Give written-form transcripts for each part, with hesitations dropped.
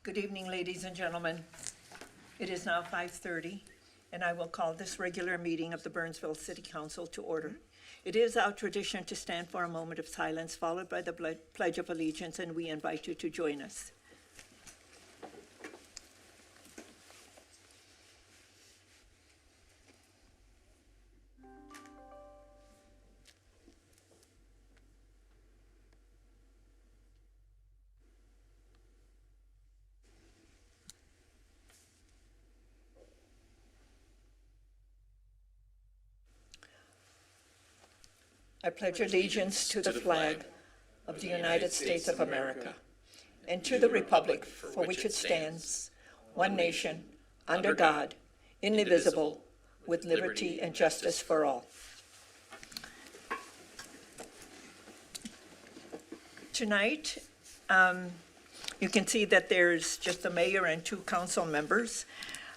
Good evening, ladies and gentlemen. It is now 5:30, and I will call this regular meeting of the Burnsville City Council to order. It is our tradition to stand for a moment of silence, followed by the Pledge of Allegiance, and we invite you to join us. I pledge allegiance to the flag of the United States of America and to the republic for which it stands, one nation, under God, indivisible, with liberty and justice for all. Tonight, you can see that there's just the mayor and two council members.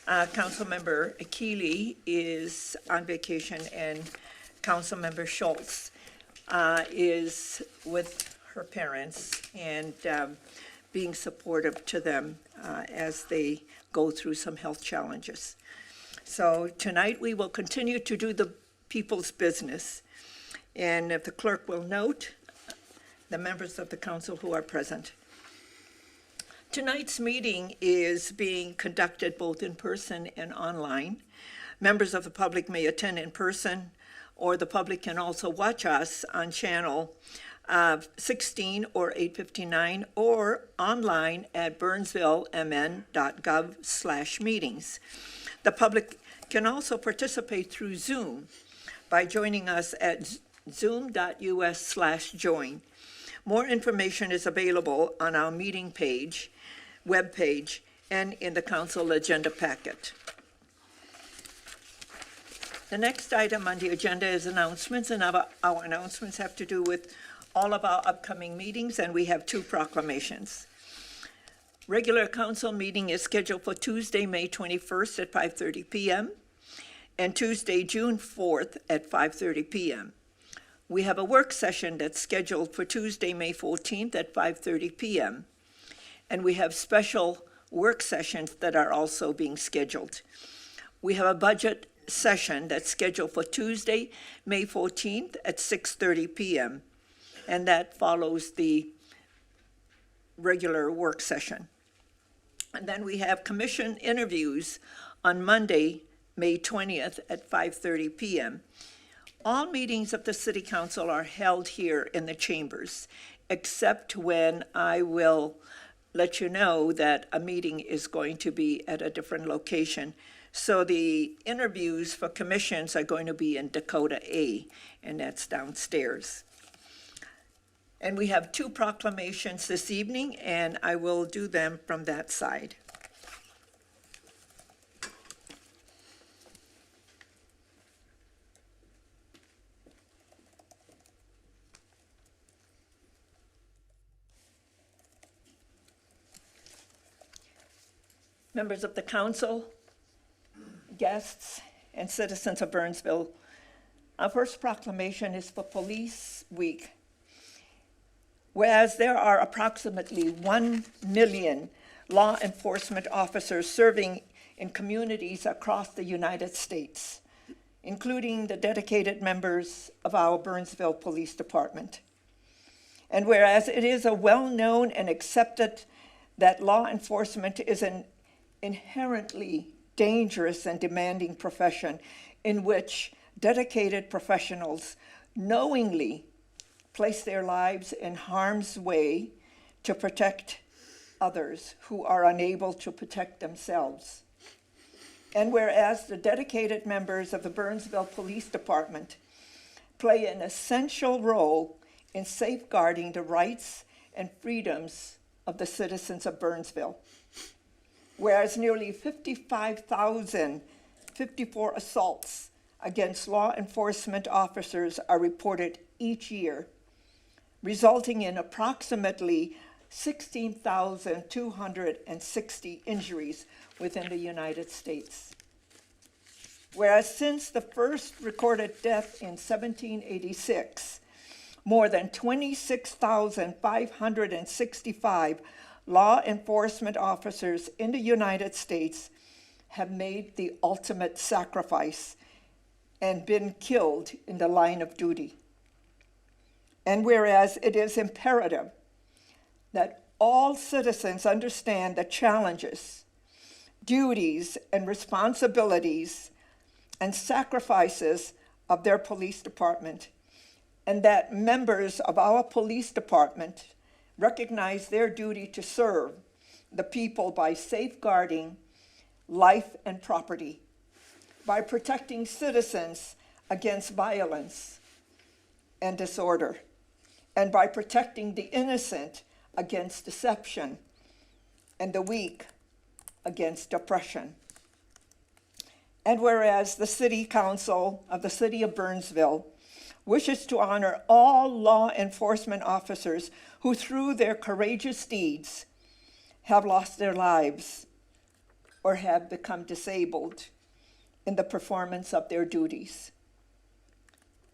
Councilmember Keeley is on vacation, and Councilmember Schultz is with her parents and being supportive to them as they go through some health challenges. So tonight we will continue to do the people's business. And if the clerk will note the members of the council who are present. Tonight's meeting is being conducted both in person and online. Members of the public may attend in person, or the public can also watch us on channel 16 or 859 or online at burnsvillemn.gov/meetings. The public can also participate through Zoom by joining us at zoom.us/join. More information is available on our meeting page, webpage, and in the council agenda packet. The next item on the agenda is announcements, and our announcements have to do with all of our upcoming meetings, and we have two proclamations. Regular council meeting is scheduled for Tuesday, May 21st at 5:30 p.m. and Tuesday, June 4th at 5:30 p.m. We have a work session that's scheduled for Tuesday, May 14th at 5:30 p.m. And we have special work sessions that are also being scheduled. We have a budget session that's scheduled for Tuesday, May 14th at 6:30 p.m. And that follows the regular work session. And then we have commission interviews on Monday, May 20th at 5:30 p.m. All meetings of the City Council are held here in the chambers, except when I will let you know that a meeting is going to be at a different location. So the interviews for commissions are going to be in Dakota A, and that's downstairs. And we have two proclamations this evening, and I will do them from that side. Members of the council, guests, and citizens of Burnsville, our first proclamation is for Police Week. Whereas there are approximately 1 million law enforcement officers serving in communities across the United States, including the dedicated members of our Burnsville Police Department. And whereas it is a well-known and accepted that law enforcement is an inherently dangerous and demanding profession in which dedicated professionals knowingly place their lives in harm's way to protect others who are unable to protect themselves. And whereas the dedicated members of the Burnsville Police Department play an essential role in safeguarding the rights and freedoms of the citizens of Burnsville. Whereas nearly 55,054 assaults against law enforcement officers are reported each year, resulting in approximately 16,260 injuries within the United States. Whereas since the first recorded death in 1786, more than 26,565 law enforcement officers in the United States have made the ultimate sacrifice and been killed in the line of duty. And whereas it is imperative that all citizens understand the challenges, duties, and responsibilities and sacrifices of their police department, and that members of our police department recognize their duty to serve the people by safeguarding life and property, by protecting citizens against violence and disorder, and by protecting the innocent against deception and the weak against oppression. And whereas the City Council of the City of Burnsville wishes to honor all law enforcement officers who, through their courageous deeds, have lost their lives or have become disabled in the performance of their duties.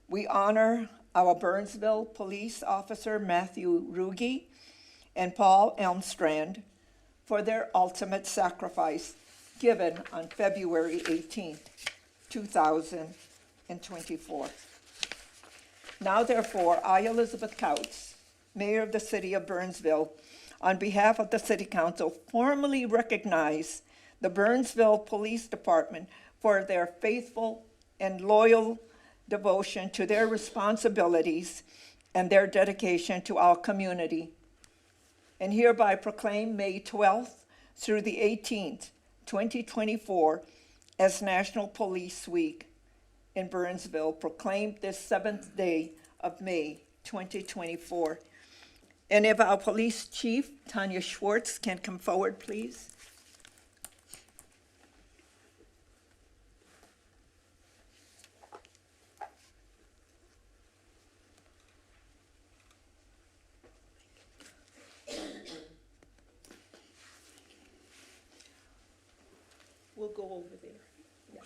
We honor our Burnsville police officer Matthew Ruge and Paul Elmstrand for their ultimate sacrifice given on February 18th, 2024. Now, therefore, I, Elizabeth Couts, Mayor of the City of Burnsville, on behalf of the City Council, formally recognize the Burnsville Police Department for their faithful and loyal devotion to their responsibilities and their dedication to our community, and hereby proclaim May 12th through the 18th, 2024, as National Police Week in Burnsville, proclaimed this 7th day of May 2024. And if our police chief, Tanya Schwartz, can come forward, please. We'll go over there. Yeah.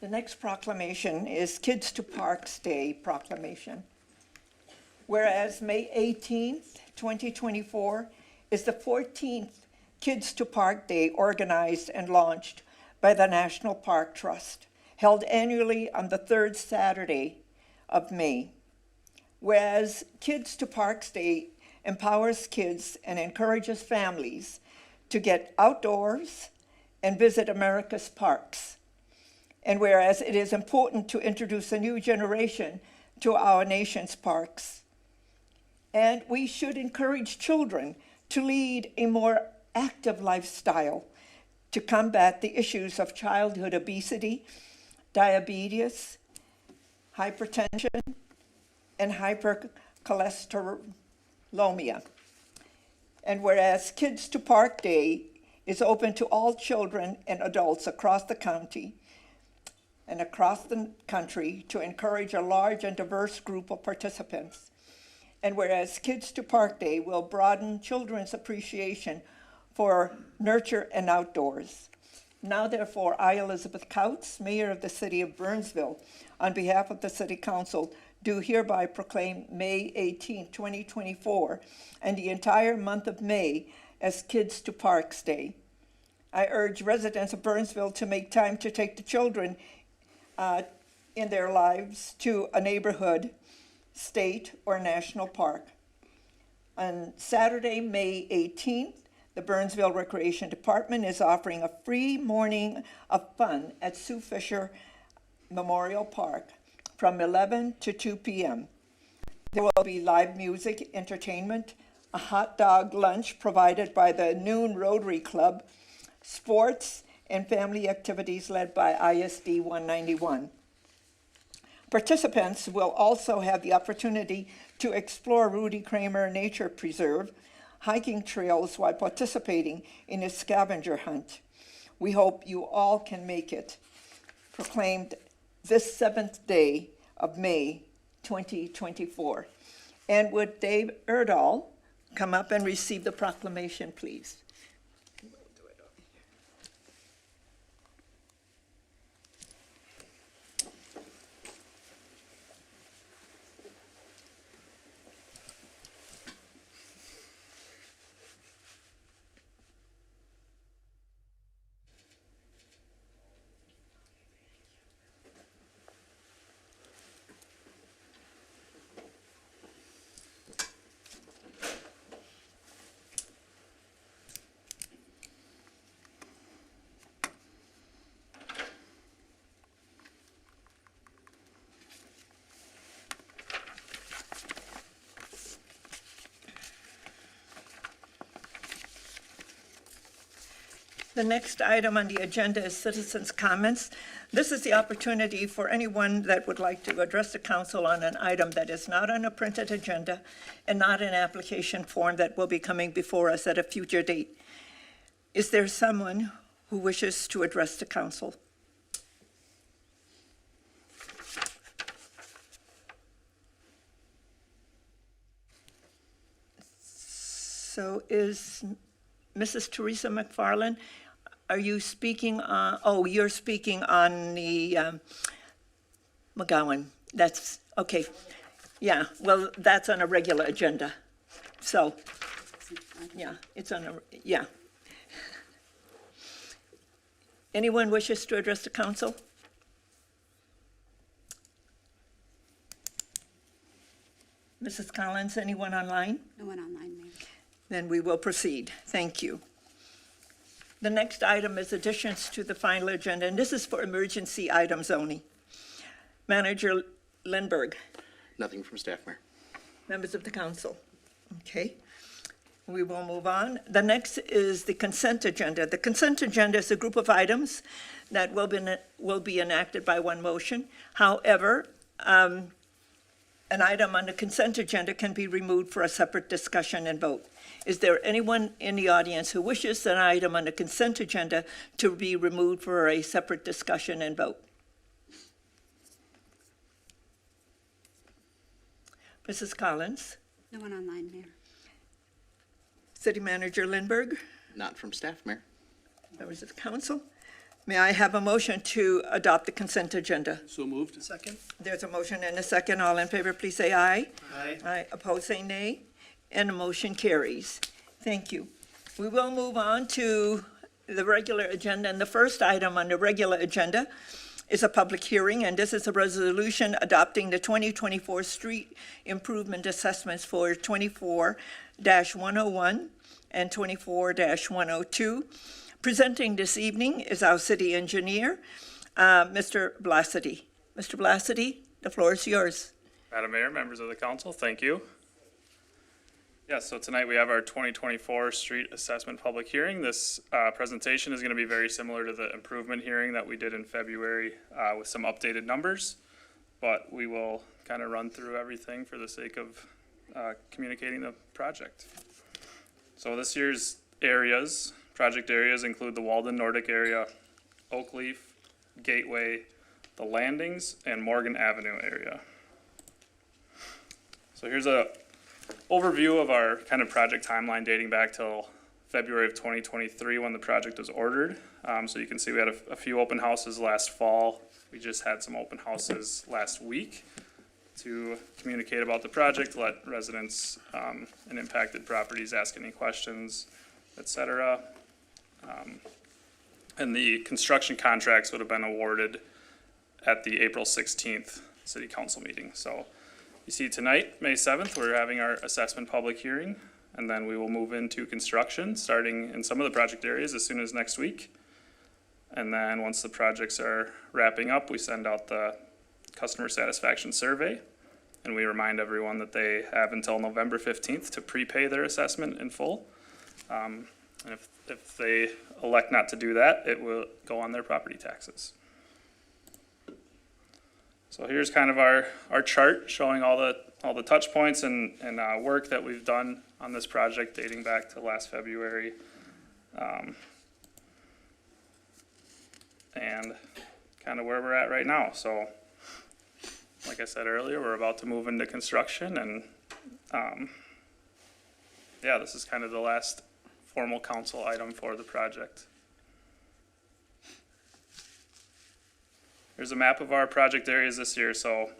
The next proclamation is Kids to Parks Day proclamation. Whereas May 18th, 2024 is the 14th Kids to Park Day organized and launched by the National Park Trust, held annually on the third Saturday of May. Whereas Kids to Parks Day empowers kids and encourages families to get outdoors and visit America's parks. And whereas it is important to introduce a new generation to our nation's parks. And we should encourage children to lead a more active lifestyle to combat the issues of childhood obesity, diabetes, hypertension, and hypercholesterolemia. And whereas Kids to Park Day is open to all children and adults across the county and across the country to encourage a large and diverse group of participants. And whereas Kids to Park Day will broaden children's appreciation for nurture and outdoors. Now, therefore, I, Elizabeth Couts, Mayor of the City of Burnsville, on behalf of the City Council, do hereby proclaim May 18, 2024, and the entire month of May as Kids to Parks Day. I urge residents of Burnsville to make time to take the children in their lives to a neighborhood, state, or national park. On Saturday, May 18th, the Burnsville Recreation Department is offering a free morning of fun at Sue Fisher Memorial Park from 11 to 2 p.m. There will be live music, entertainment, a hot dog lunch provided by the Noon Rotary Club, sports, and family activities led by ISD 191. Participants will also have the opportunity to explore Rudy Kramer Nature Preserve, hiking trails while participating in a scavenger hunt. We hope you all can make it. Proclaimed this 7th day of May 2024. And would Dave Erdahl come up and receive the proclamation, please? The next item on the agenda is citizens' comments. This is the opportunity for anyone that would like to address the council on an item that is not on a printed agenda and not an application form that will be coming before us at a future date. Is there someone who wishes to address the council? So is Mrs. Teresa McFarland, are you speaking on, oh, you're speaking on the McGowan. That's, okay. Yeah, well, that's on a regular agenda. So, yeah, it's on a, yeah. Anyone wishes to address the council? Mrs. Collins, anyone online? No one online, Mayor. Then we will proceed. Thank you. The next item is additions to the final agenda, and this is for emergency items only. Manager Lindberg. Nothing from staff, Mayor. Members of the council. Okay. We will move on. The next is the consent agenda. The consent agenda is a group of items that will be enacted by one motion. However, an item on the consent agenda can be removed for a separate discussion and vote. Is there anyone in the audience who wishes an item on the consent agenda to be removed for a separate discussion and vote? Mrs. Collins? No one online, Mayor. City Manager Lindberg? Not from staff, Mayor. Members of the council? May I have a motion to adopt the consent agenda? So moved. Second. There's a motion and a second. All in favor, please say aye. Aye. Aye. Opposed, say nay. And the motion carries. Thank you. We will move on to the regular agenda. And the first item on the regular agenda is a public hearing, and this is a resolution adopting the 2024 street improvement assessments for 24-101 and 24-102. Presenting this evening is our city engineer, Mr. Blasity. Mr. Blasity, the floor is yours. Madam Mayor, members of the council, thank you. Yes, so tonight we have our 2024 street assessment public hearing. This presentation is going to be very similar to the improvement hearing that we did in February with some updated numbers, but we will kind of run through everything for the sake of communicating the project. So this year's project areas include the Walden Nordic area, Oakleaf, Gateway, the Landings, and Morgan Avenue area. So here's a overview of our kind of project timeline dating back till February of 2023 when the project was ordered. So you can see we had a few open houses last fall. We just had some open houses last week to communicate about the project, let residents and impacted properties ask any questions, etc. And the construction contracts would have been awarded at the April 16th city council meeting. So you see tonight, May 7th, we're having our assessment public hearing, and then we will move into construction, starting in some of the project areas as soon as next week. And then once the projects are wrapping up, we send out the customer satisfaction survey, and we remind everyone that they have until November 15th to prepay their assessment in full. And if they elect not to do that, it will go on their property taxes. So here's kind of our chart showing all the touch points and work that we've done on this project dating back to last February. And kind of where we're at right now. So like I said earlier, we're about to move into construction, and yeah, this is kind of the last formal council item for the project. Here's a map of our project areas this year. So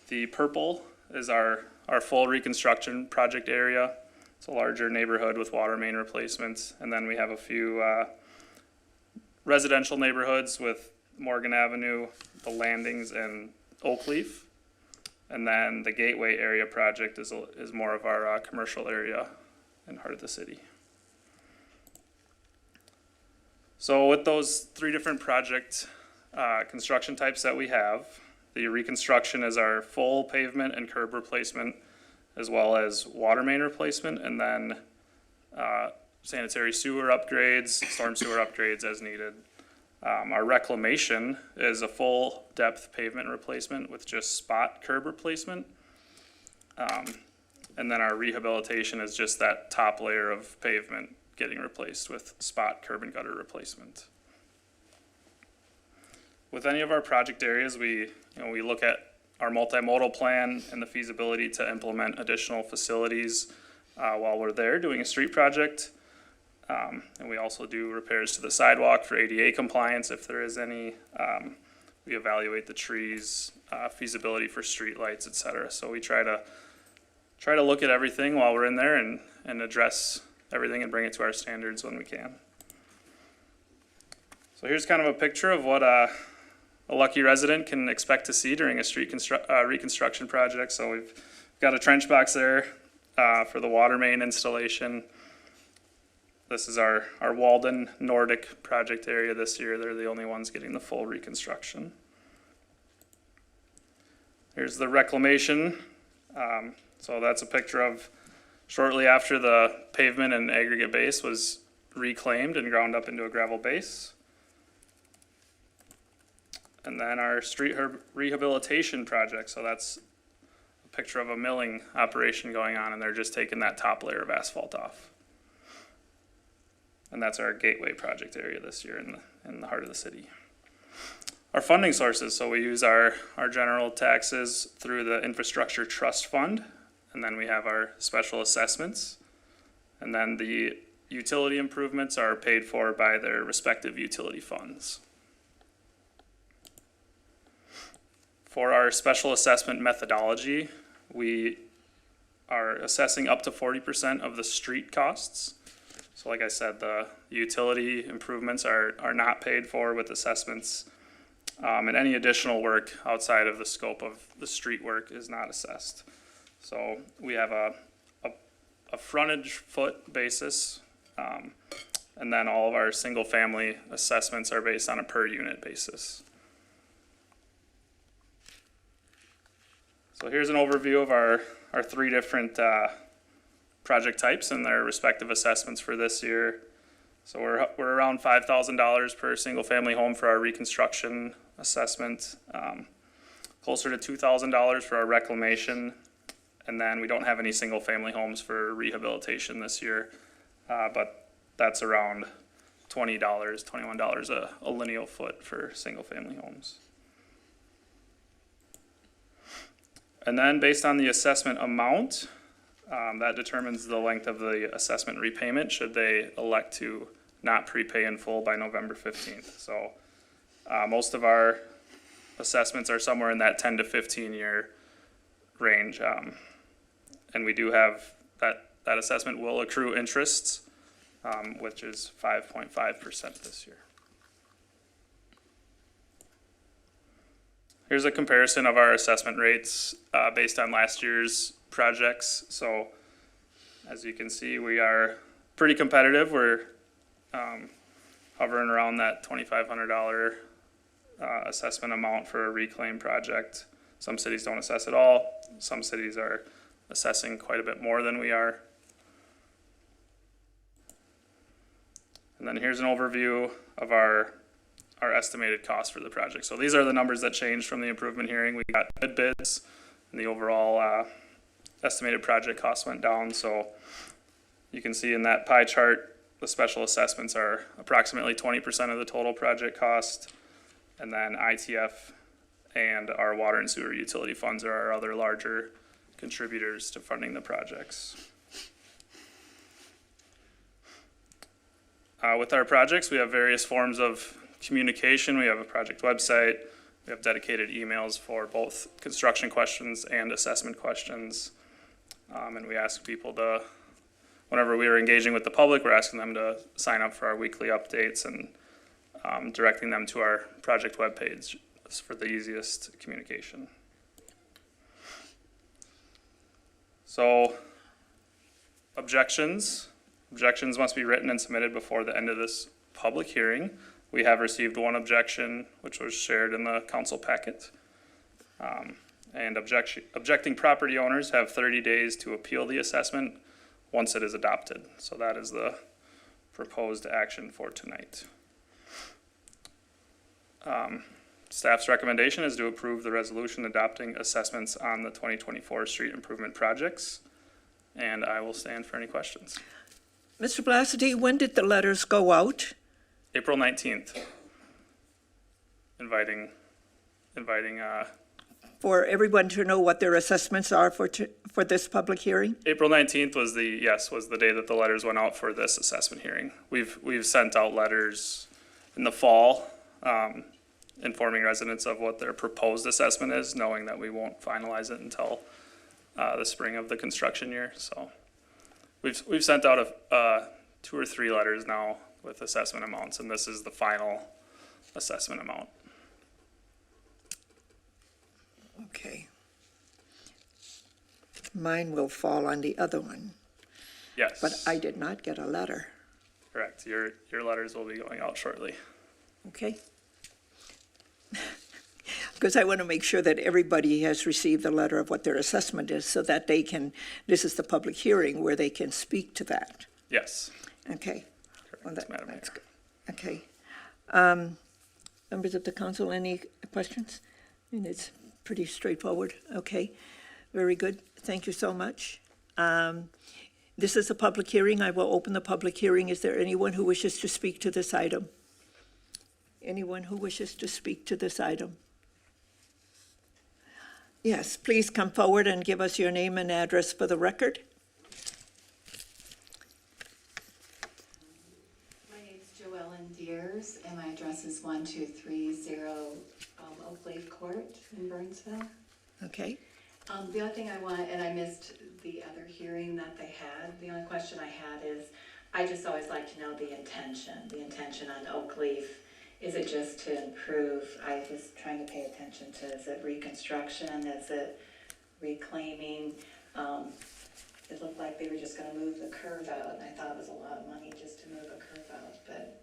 the purple is our full reconstruction project area. It's a larger neighborhood with water main replacements. And then we have a few residential neighborhoods with Morgan Avenue, the Landings, and Oakleaf. And then the Gateway area project is more of our commercial area in heart of the city. So with those three different project construction types that we have, the reconstruction is our full pavement and curb replacement, as well as water main replacement, and then sanitary sewer upgrades, storm sewer upgrades as needed. Our reclamation is a full depth pavement replacement with just spot curb replacement. And then our rehabilitation is just that top layer of pavement getting replaced with spot curb and gutter replacement. With any of our project areas, we look at our multimodal plan and the feasibility to implement additional facilities while we're there doing a street project. And we also do repairs to the sidewalk for ADA compliance if there is any. We evaluate the trees, feasibility for street lights, et cetera. So we try to look at everything while we're in there and address everything and bring it to our standards when we can. So here's kind of a picture of what a lucky resident can expect to see during a street reconstruction project. So we've got a trench box there for the water main installation. This is our Walden Nordic project area this year. They're the only ones getting the full reconstruction. Here's the reclamation. So that's a picture of shortly after the pavement and aggregate base was reclaimed and ground up into a gravel base. And then our street rehabilitation project. So that's a picture of a milling operation going on, and they're just taking that top layer of asphalt off. And that's our Gateway project area this year in the heart of the city. Our funding sources, so we use our general taxes through the Infrastructure Trust Fund, and then we have our special assessments, and then the utility improvements are paid for by their respective utility funds. For our special assessment methodology, we are assessing up to 40% of the street costs. So like I said, the utility improvements are not paid for with assessments, and any additional work outside of the scope of the street work is not assessed. So we have a frontage foot basis, and then all of our single family assessments are based on a per unit basis. So here's an overview of our three different project types and their respective assessments for this year. So we're around $5,000 per single family home for our reconstruction assessment, closer to $2,000 for our reclamation, and then we don't have any single family homes for rehabilitation this year, but that's around $20, $21 a lineal foot for single family homes. And then based on the assessment amount, that determines the length of the assessment repayment should they elect to not prepay in full by November 15th. So most of our assessments are somewhere in that 10 to 15 year range. And we do have that assessment will accrue interest, which is 5.5% this year. Here's a comparison of our assessment rates based on last year's projects. So as you can see, we are pretty competitive. We're hovering around that $2,500 assessment amount for a reclaim project. Some cities don't assess at all. Some cities are assessing quite a bit more than we are. And then here's an overview of our estimated cost for the project. So these are the numbers that changed from the improvement hearing. We got good bids, and the overall estimated project cost went down. So you can see in that pie chart, the special assessments are approximately 20% of the total project cost. And then ITF and our water and sewer utility funds are our other larger contributors to funding the projects. With our projects, we have various forms of communication. We have a project website. We have dedicated emails for both construction questions and assessment questions. And we ask people to, whenever we are engaging with the public, we're asking them to sign up for our weekly updates and directing them to our project webpage for the easiest communication. So, objections. Objections must be written and submitted before the end of this public hearing. We have received one objection, which was shared in the council packet. And objecting property owners have 30 days to appeal the assessment once it is adopted. So that is the proposed action for tonight. Staff's recommendation is to approve the resolution adopting assessments on the 2024 street improvement projects. And I will stand for any questions. Mr. Blasity, when did the letters go out? April 19th. Inviting, For everyone to know what their assessments are for this public hearing? April 19th was the day that the letters went out for this assessment hearing. We've sent out letters in the fall, informing residents of what their proposed assessment is, knowing that we won't finalize it until the spring of the construction year. So we've sent out 2 or 3 letters now with assessment amounts, and this is the final assessment amount. Okay. Mine will fall on the other one, Yes. but I did not get a letter, Correct. Your letters will be going out shortly. okay? Because I want to make sure that everybody has received the letter of what their assessment is so that they can, this is the public hearing where they can speak to that. Yes. Okay. Well, Correct, Madam that's Mayor. good. Okay. Members of the council, any questions? I mean, it's pretty straightforward. Okay. Very good. Thank you so much. This is a public hearing. I will open the public hearing. Is there anyone who wishes to speak to this item? Anyone who wishes to speak to this item? Yes, please come forward and give us your name and address for the record. My name's Joellen Deers, and my address is 1230 Oak Leaf Court in Burnsville. Okay. The only thing I want, and I missed the other hearing that they had, the only question I had is, I just always like to know the intention on Oak Leaf. Is it just to improve? I was trying to pay attention to, is it reconstruction? Is it reclaiming? It looked like they were just gonna move the curve out, and I thought it was a lot of money just to move a curve out, but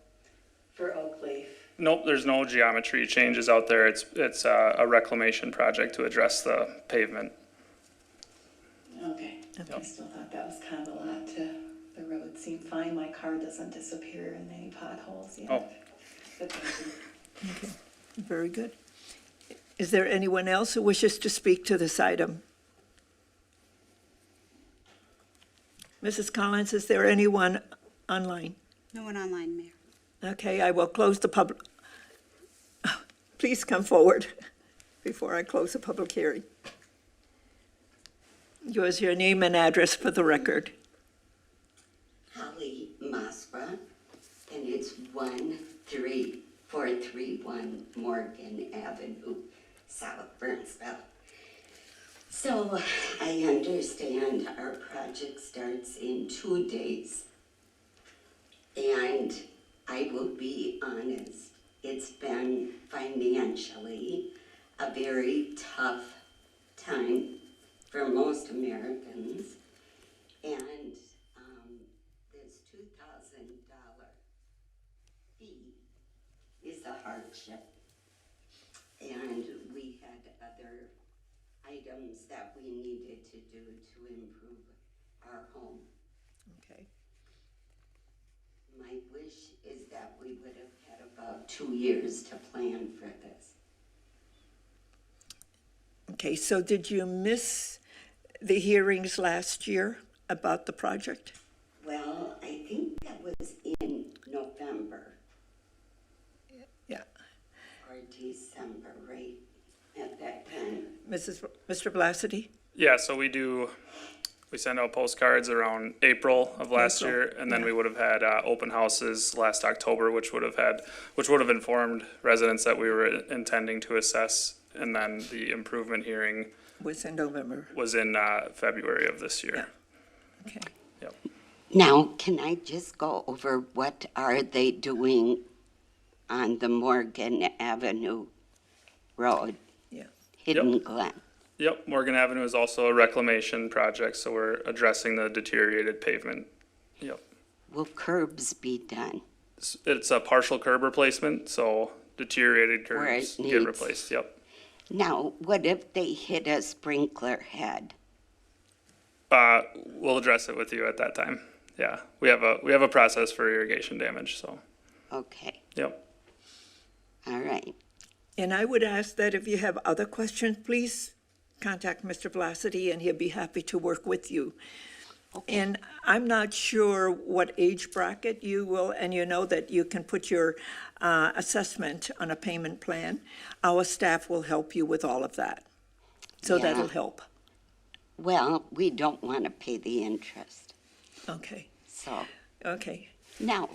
for Oak Leaf. Nope, there's no geometry changes out there. It's a reclamation project to address the pavement. Okay, I still thought that was kind of a lot the road seemed fine. My car doesn't disappear in any potholes yet. Oh. But thank you. Okay, very good. Is there anyone else who wishes to speak to this item? Mrs. Collins, is there anyone online? No one online, Mayor. Okay, I will close the public. Please come forward before I close the public hearing. Give us your name and address for the record. Holly Masra, and it's 13431 Morgan Avenue, South Burnsville. So I understand our project starts in 2 days. And I will be honest, it's been financially a very tough time for most Americans. And this $2,000 fee is a hardship. And we had other items that we needed to do to improve our home. Okay. My wish is that we would have had about 2 years to plan for this. Okay, so did you miss the hearings last year about the project? Well, I think that was in November Yeah. or December, right at that time. Mr. Blasity? Yeah, so we send out postcards around April of last April, year, and then yeah. we would have had open houses last October, which would have informed residents that we were intending to assess, and then the improvement hearing Was in November. was in February of this year. Okay. Yep. Now, can I just go over what are they doing on the Morgan Avenue Road, Yeah. Hidden Glen? Yep, Morgan Avenue is also a reclamation project, so we're addressing the deteriorated pavement. Yep. Will curbs be done? It's a partial curb replacement, so deteriorated Where curbs it get needs- replaced, yep. Now, what if they hit a sprinkler head? We'll address it with you at that time. Yeah, we have a process for irrigation damage, so, Okay, yep. all right. And I would ask that if you have other questions, please contact Mr. Blasity, and he'll be happy to work with you. And I'm not sure what age bracket you will, and you know that you can put your assessment on a payment plan. Our staff will help you with all of that. So Yeah. that'll help. Well, we don't want to pay the interest, Okay, so. okay. Now,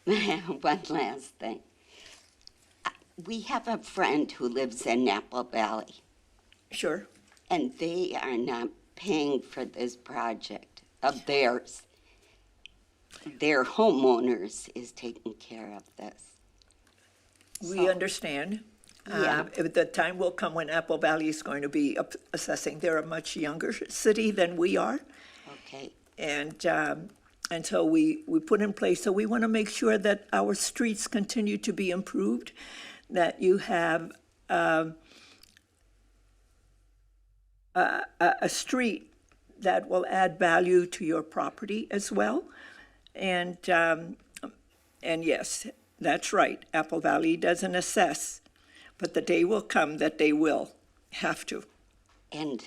one last thing. We have a friend who lives in Apple Valley, Sure. and they are not paying for this project of theirs. Their homeowners is taking care of this. We So- understand. Yeah. The time will come when Apple Valley is going to be assessing. They're a much younger city than we are. Okay, And so we put in place, so we want to make sure that our streets continue to be improved, that you have a street that will add value to your property as well. And yes, that's right, Apple Valley doesn't assess, but the day will come that they will have to. and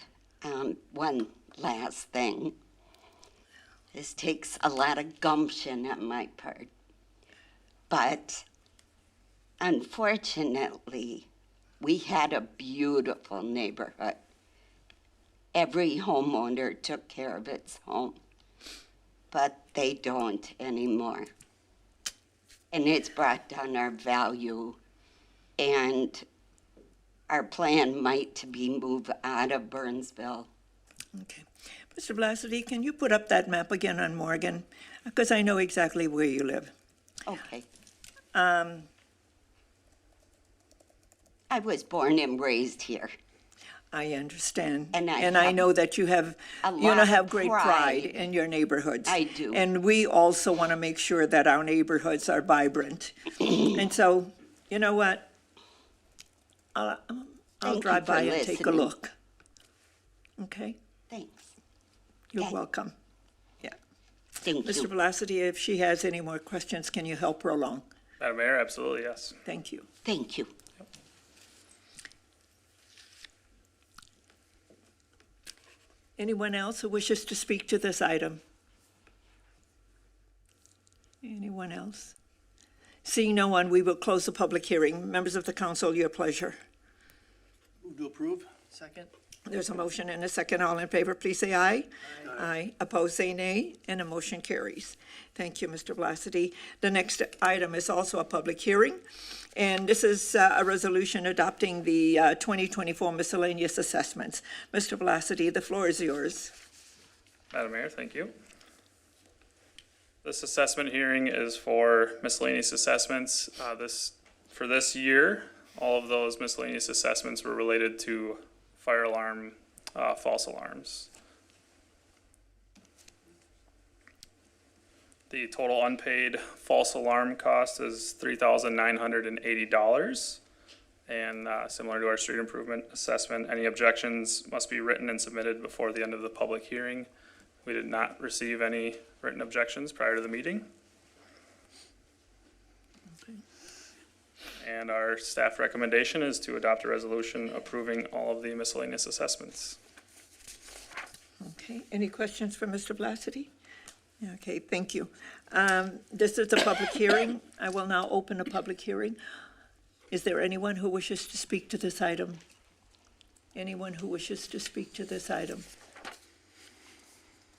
one last thing. This takes a lot of gumption on my part. But unfortunately, we had a beautiful neighborhood. Every homeowner took care of its home, but they don't anymore. And it's brought down our value, and our plan might to be moved out of Burnsville. Okay. Mr. Blasity, can you put up that map again on Morgan? Because I know exactly where you live. Okay. I was born and raised here. I understand. And I I have know that you have, a you know, lot of have great pride pride. in your neighborhoods. I do. And we also want to make sure that our neighborhoods are vibrant. And so, you know what? I'll Thank you drive for by and take a listening. look. Okay? Thanks. You're Okay. welcome. Yeah. Thank Mr. you. Blasity, if she has any more questions, can you help her along? Madam Mayor, absolutely, yes. Thank you. Thank you. Anyone else who wishes to speak to this item? Anyone else? Seeing no one, we will close the public hearing. Members of the council, your pleasure. Move to approve. Second. There's a motion and a second. All in favor, please say aye. Aye. Opposed, say nay, and the motion carries. Thank you, Mr. Blasity. The next item is also a public hearing, and this is a resolution adopting the 2024 miscellaneous assessments. Mr. Blasity, the floor is yours. Madam Mayor, thank you. This assessment hearing is for miscellaneous assessments. For this year, all of those miscellaneous assessments were related to fire alarm, false alarms. The total unpaid false alarm cost is $3,980. And similar to our street improvement assessment, any objections must be written and submitted before the end of the public hearing. We did not receive any written objections prior to the meeting. And our staff recommendation is to adopt a resolution approving all of the miscellaneous assessments. Okay, any questions for Mr. Blasity? Okay, thank you. This is a public hearing. I will now open a public hearing. Is there anyone who wishes to speak to this item? Anyone who wishes to speak to this item?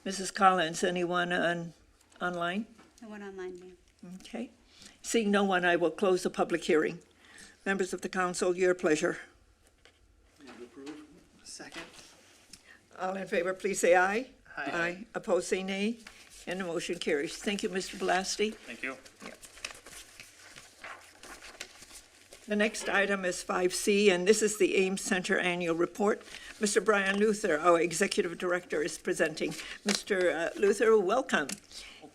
Mrs. Collins, anyone online? No one online, Mayor. Okay. Seeing no one, I will close the public hearing. Members of the council, your pleasure. Move to approve. Second. All in favor, please say aye. Aye. Opposed, say nay. And the motion carries. Thank you, Mr. Blasty. Thank you. The next item is 5C, and this is the Ames Center Annual Report. Mr. Brian Luther, our Executive Director, is presenting. Mr. Luther, welcome.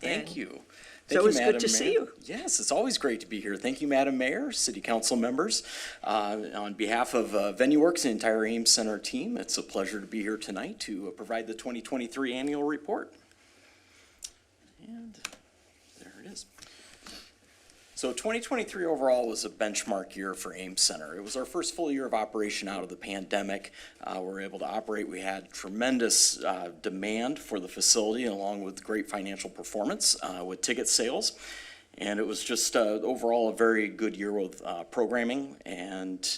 Thank And you. so Thank you, it's good Madam to Mayor. see you. Yes, it's always great to be here. Thank you, Madam Mayor, City Council members. On behalf of VenueWorks and the entire Ames Center team, it's a pleasure to be here tonight to provide the 2023 annual report. And there it is. So 2023 overall was a benchmark year for Ames Center. It was our first full year of operation out of the pandemic. We were able to operate. We had tremendous demand for the facility along with great financial performance with ticket sales. And it was just overall a very good year with programming and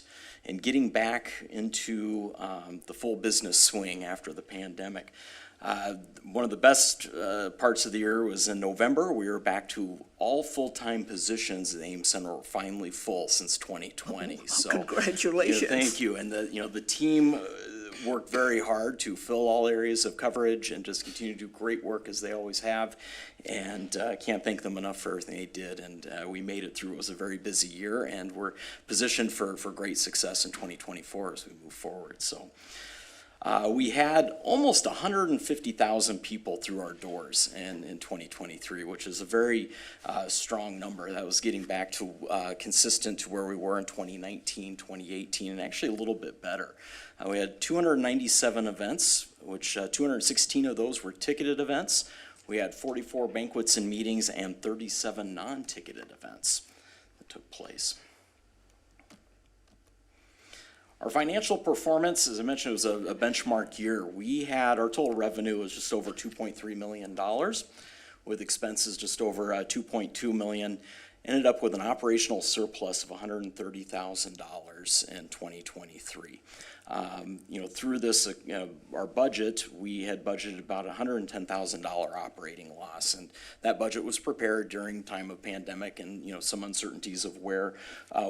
getting back into the full business swing after the pandemic. One of the best parts of the year was in November. We were back to all full-time positions at Ames Center were finally full since 2020. So Congratulations. yeah, thank you. And the team worked very hard to fill all areas of coverage and just continue to do great work as they always have. And I can't thank them enough for everything they did. And we made it through. It was a very busy year, and we're positioned for great success in 2024 as we move forward. So. We had almost 150,000 people through our doors in 2023, which is a very strong number. That was getting back to consistent to where we were in 2019, 2018, and actually a little bit better. We had 297 events, which 216 of those were ticketed events. We had 44 banquets and meetings and 37 non-ticketed events that took place. Our financial performance, as I mentioned, it was a benchmark year. We had, our total revenue was just over $2.3 million, with expenses just over $2.2 million. Ended up with an operational surplus of $130,000 in 2023. Through this, our budget, we had budgeted about $110,000 operating loss, and that budget was prepared during time of pandemic and some uncertainties of where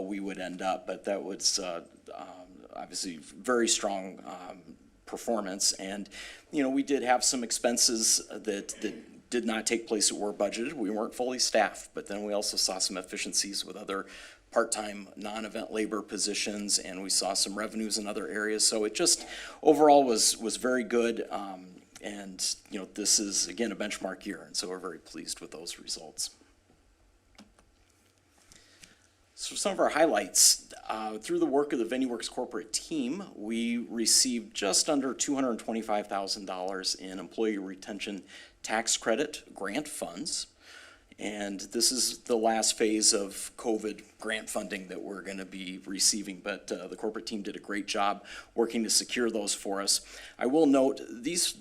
we would end up. But that was obviously very strong performance, and we did have some expenses that did not take place that were budgeted. We weren't fully staffed, but then we also saw some efficiencies with other part-time non-event labor positions, and we saw some revenues in other areas. So it just overall was very good, and this is again a benchmark year, and so we're very pleased with those results. So some of our highlights, through the work of the VenueWorks corporate team, we received just under $225,000 in employee retention tax credit grant funds. And this is the last phase of COVID grant funding that we're going to be receiving, but the corporate team did a great job working to secure those for us. I will note, these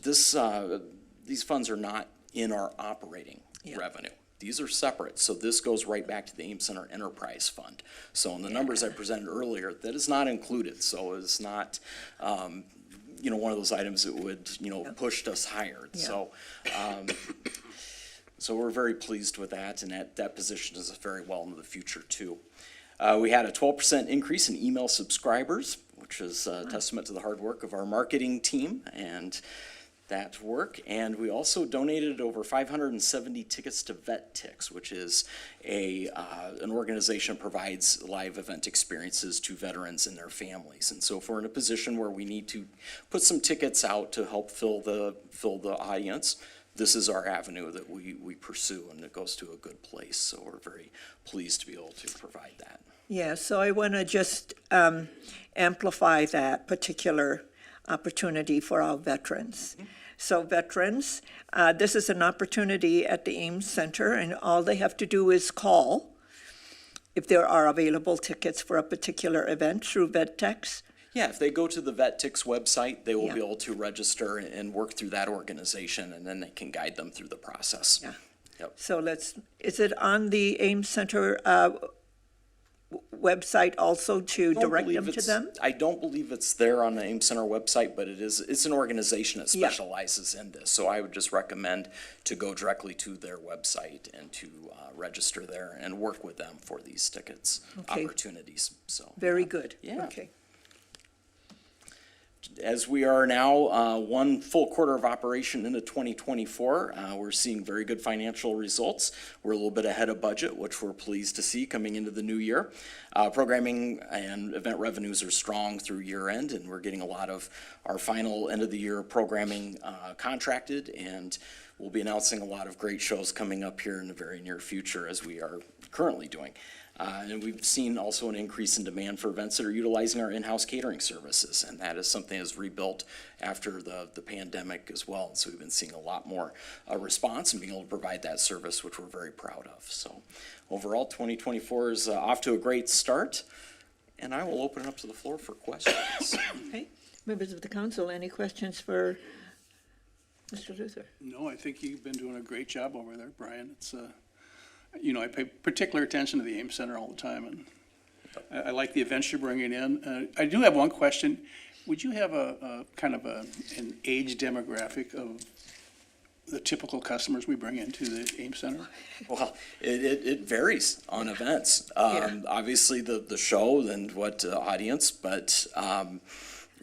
funds are not in our operating revenue. These are separate, so this goes right back to the Ames Center Enterprise Fund. So in the numbers I presented earlier, that is not included, so it's not, one of those items that would, pushed us higher. Yeah. So we're very pleased with that, and that positions us very well into the future too. We had a 12% increase in email subscribers, which is a testament to the hard work of our marketing team and that work. And we also donated over 570 tickets to VetTix, which is an organization that provides live event experiences to veterans and their families. And so if we're in a position where we need to put some tickets out to help fill the audience, this is our avenue that we pursue, and it goes to a good place. So we're very pleased to be able to provide that. Yeah, so I want to just amplify that particular opportunity for our veterans. So veterans, this is an opportunity at the Ames Center, and all they have to do is call if there are available tickets for a particular event through VetTex? Yeah, if they go to the VetTix website, they will be Yeah. able to register and work through that organization, and then they can guide them through the process. Yeah. Yep. So is it on the Ames Center website also to Don't direct believe them to it's- them? I don't believe it's there on the Ames Center website, but it's an organization that Yeah. specializes in this. So I would just recommend to go directly to their website and to register there and work with them for these tickets Okay. opportunities, so. Very good. Yeah. Okay. As we are now one full quarter of operation into 2024, we're seeing very good financial results. We're a little bit ahead of budget, which we're pleased to see coming into the new year. Programming and event revenues are strong through year end, and we're getting a lot of our final end of the year programming contracted, and we'll be announcing a lot of great shows coming up here in the very near future, as we are currently doing. And we've seen also an increase in demand for events that are utilizing our in-house catering services, and that is something that's rebuilt after the pandemic as well. And so we've been seeing a lot more response and being able to provide that service, which we're very proud of. So overall, 2024 is off to a great start, and I will open it up to the floor for questions. Okay. Members of the council, any questions for Mr. Luther? No, I think you've been doing a great job over there, Brian. It's, I pay particular attention to the Ames Center all the time, and I like the events you're bringing in. I do have one question. Would you have a kind of an age demographic of the typical customers we bring into the Ames Center? Well, it varies on events. Yeah. Obviously, the show and what audience, but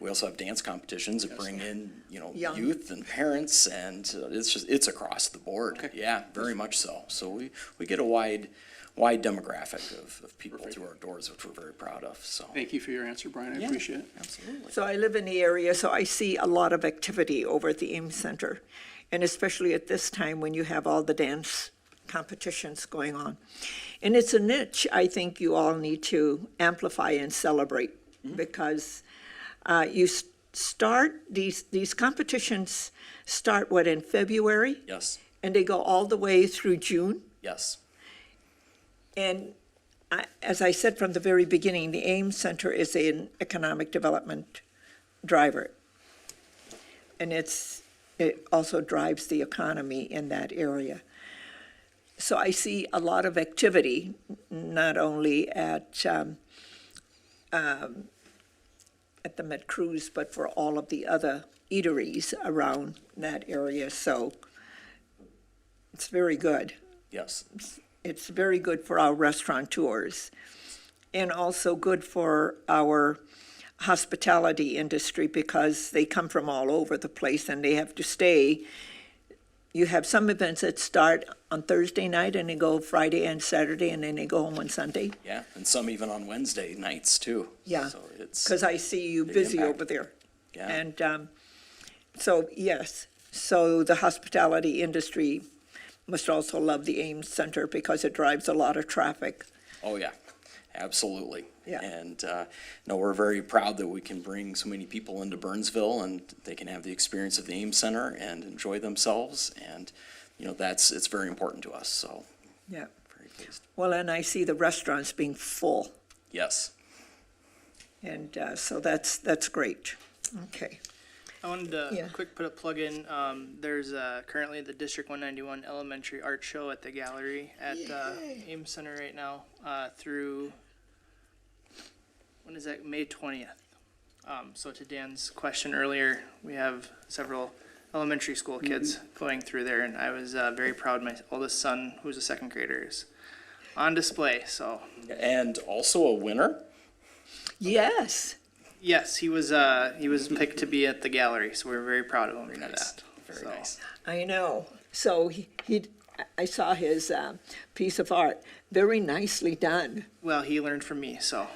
we also have dance competitions that bring in, Young. youth and parents, and it's across the board. Okay. Yeah, very much so. So we get a wide demographic of people through our doors, which we're very proud of, so. Thank you for your answer, Brian. I Yeah, appreciate it. Absolutely. So I live in the area, so I see a lot of activity over at the Ames Center, and especially at this time when you have all the dance competitions going on. And it's a niche I think you all need to amplify and celebrate, because you start, these competitions start, in February? Yes, And they go all the way through June? yes. And as I said from the very beginning, the Ames Center is an economic development driver. And it also drives the economy in that area. So I see a lot of activity, not only at the Met Cruise, but for all of the other eateries around that area. So it's very good. Yes, It's very good for our restaurateurs, and also good for our hospitality industry, because they come from all over the place and they have to stay. You have some events that start on Thursday night and they go Friday and Saturday, and then they go home on Sunday. yeah, and some even on Wednesday nights too. Yeah, So it's, because I see you big busy impact. over there. yeah. And so, yes, so the hospitality industry must also love the Ames Center, because it drives a lot of traffic. Oh, yeah, absolutely. Yeah. And, no, we're very proud that we can bring so many people into Burnsville, and they can have the experience of the Ames Center and enjoy themselves, and, it's very important to us, so, Yeah. very pleased. Well, and I see the restaurants being full, Yes, and so that's great. Okay. I wanted Yeah. to quick put a plug in. There's currently the District 191 Elementary Art Show at the gallery at Ames Center right now through, when is that, May 20th. So to Dan's question earlier, we have several elementary school kids going through there, and I was very proud. My oldest son, who's a second grader, is on display, so. and also a winner. Yes. Yes, he was picked to be at the gallery, so we're very proud of him for Nice. that. Very So, nice. I know. So I saw his piece of art, very nicely done. Well, he learned from me, so.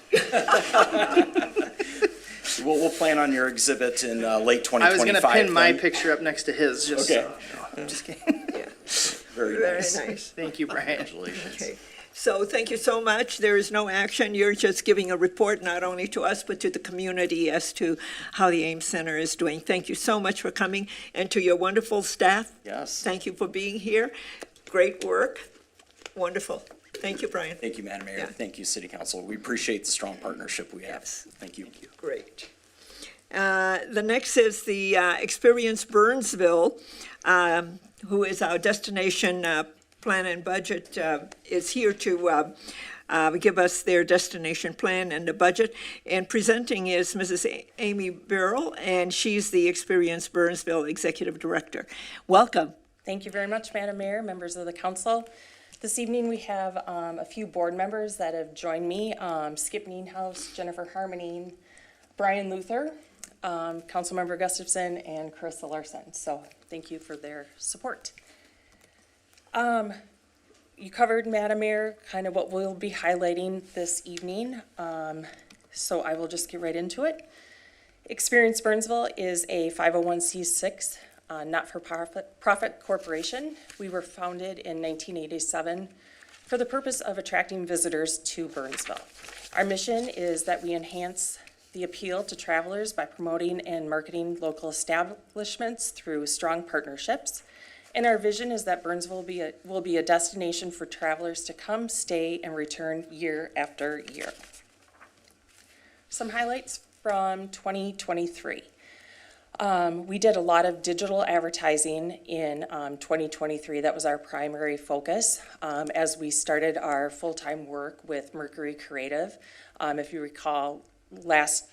We'll plan on your exhibit in late 2025. I was gonna pin my then. picture up next to his, just Okay. so. No, I'm just kidding. Very Very nice. nice. Thank you, Brian. Congratulations. Okay. So thank you so much. There is no action. You're just giving a report, not only to us, but to the community as to how the Ames Center is doing. Thank you so much for coming, and to your wonderful staff. Yes. Thank you for being here. Great work. Wonderful. Thank you, Brian. Thank you, Madam Mayor. Yeah. Thank you, City Council. We appreciate the strong partnership we have. Yes. Thank you. Great. The next is the Experience Burnsville, who is our destination plan and budget, is here to give us their destination plan and the budget. And presenting is Mrs. Amy Burrell, and she's the Experience Burnsville Executive Director. Welcome. Thank you very much, Madam Mayor, members of the council. This evening, we have a few board members that have joined me, Skip Nienhaus, Jennifer Harmoning, Brian Luther, Councilmember Gustafson, and Carissa Larson. So thank you for their support. You covered, Madam Mayor, kind of what we'll be highlighting this evening. So I will just get right into it. Experience Burnsville is a 501c6 not-for-profit corporation. We were founded in 1987 for the purpose of attracting visitors to Burnsville. Our mission is that we enhance the appeal to travelers by promoting and marketing local establishments through strong partnerships. And our vision is that Burnsville will be a destination for travelers to come, stay, and return year after year. Some highlights from 2023. We did a lot of digital advertising in 2023. That was our primary focus as we started our full-time work with Mercury Creative. If you recall, last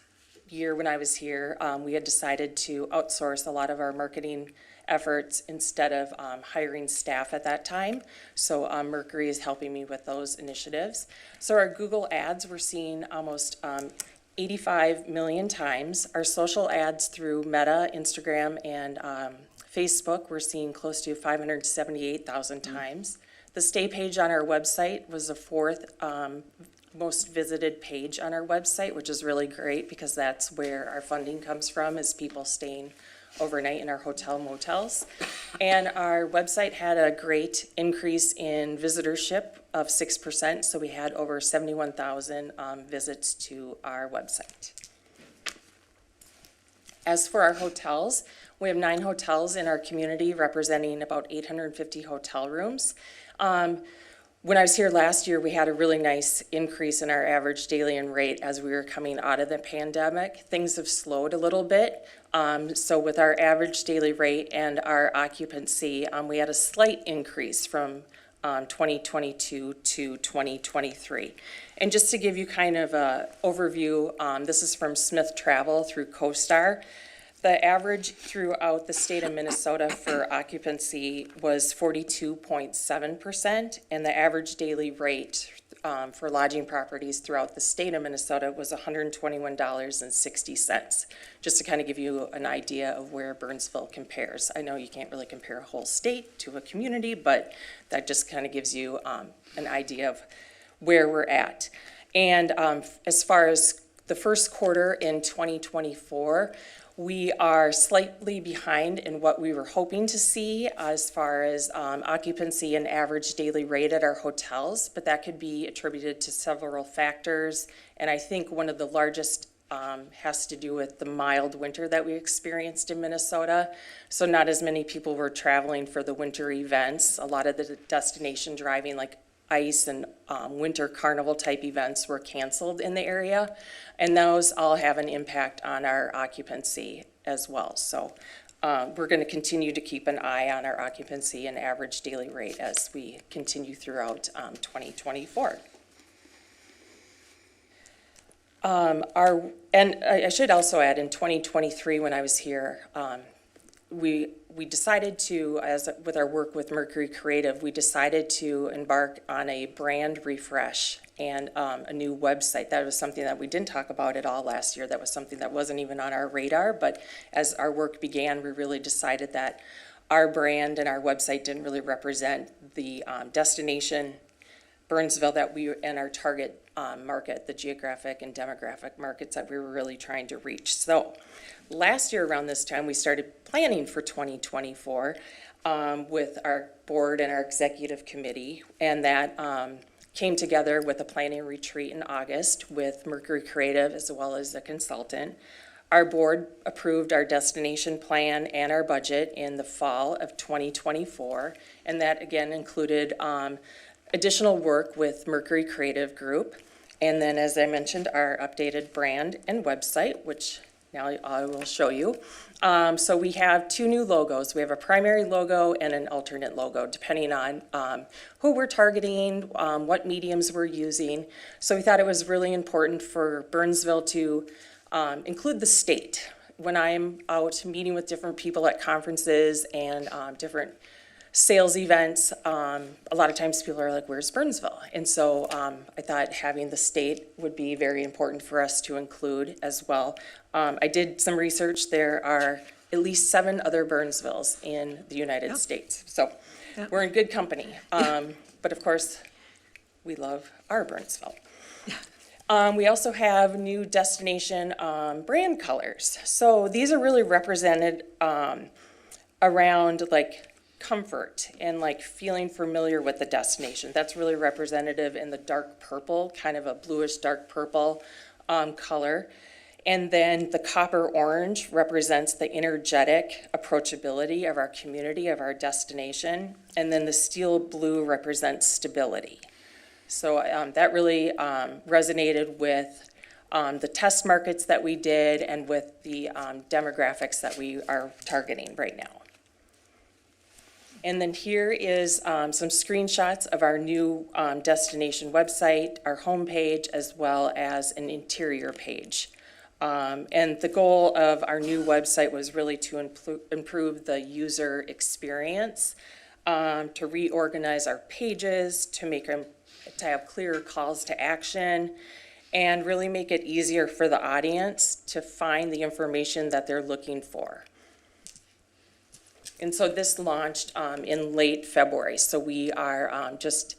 year when I was here, we had decided to outsource a lot of our marketing efforts instead of hiring staff at that time. So Mercury is helping me with those initiatives. So our Google ads, we're seeing almost 85 million times. Our social ads through Meta, Instagram, and Facebook, we're seeing close to 578,000 times. The stay page on our website was the fourth most visited page on our website, which is really great because that's where our funding comes from, is people staying overnight in our hotel motels. And our website had a great increase in visitorship of 6%, so we had over 71,000 visits to our website. As for our hotels, we have 9 hotels in our community representing about 850 hotel rooms. When I was here last year, we had a really nice increase in our average daily rate as we were coming out of the pandemic. Things have slowed a little bit. So with our average daily rate and our occupancy, we had a slight increase from 2022 to 2023. And just to give you kind of an overview, this is from Smith Travel through CoStar. The average throughout the state of Minnesota for occupancy was 42.7%, and the average daily rate for lodging properties throughout the state of Minnesota was $121.60, just to kind of give you an idea of where Burnsville compares. I know you can't really compare a whole state to a community, but that just kind of gives you an idea of where we're at. And as far as the first quarter in 2024, we are slightly behind in what we were hoping to see as far as occupancy and average daily rate at our hotels, but that could be attributed to several factors. And I think one of the largest has to do with the mild winter that we experienced in Minnesota. So not as many people were traveling for the winter events. A lot of the destination driving, like ice and winter carnival type events, were canceled in the area, and those all have an impact on our occupancy as well. So we're going to continue to keep an eye on our occupancy and average daily rate as we continue throughout 2024. And I should also add, in 2023 when I was here, we decided to, with our work with Mercury Creative, we decided to embark on a brand refresh and a new website. That was something that we didn't talk about at all last year. That was something that wasn't even on our radar, but as our work began, we really decided that our brand and our website didn't really represent the destination Burnsville that we, and our target market, the geographic and demographic markets that we were really trying to reach. So last year around this time, we started planning for 2024 with our board and our executive committee, and that came together with a planning retreat in August with Mercury Creative as well as a consultant. Our board approved our destination plan and our budget in the fall of 2024, and that again included additional work with Mercury Creative Group. And then, as I mentioned, our updated brand and website, which now I will show you. So we have two new logos. We have a primary logo and an alternate logo, depending on who we're targeting, what mediums we're using. So we thought it was really important for Burnsville to include the state. When I'm out meeting with different people at conferences and different sales events, a lot of times people are like, where's Burnsville? And so I thought having the state would be very important for us to include as well. I did some research. There are at least 7 other Burnsvilles in the United States. So we're in good company. But of course, we love our Burnsville. We also have new destination brand colors. So these are really represented around like comfort and like feeling familiar with the destination. That's really representative in the dark purple, kind of a bluish dark purple color. And then the copper orange represents the energetic approachability of our community, of our destination. And then the steel blue represents stability. So that really resonated with the test markets that we did and with the demographics that we are targeting right now. And then here is some screenshots of our new destination website, our homepage, as well as an interior page. And the goal of our new website was really to improve the user experience, to reorganize our pages, to have clearer calls to action, and really make it easier for the audience to find the information that they're looking for. And so this launched in late February, so we are just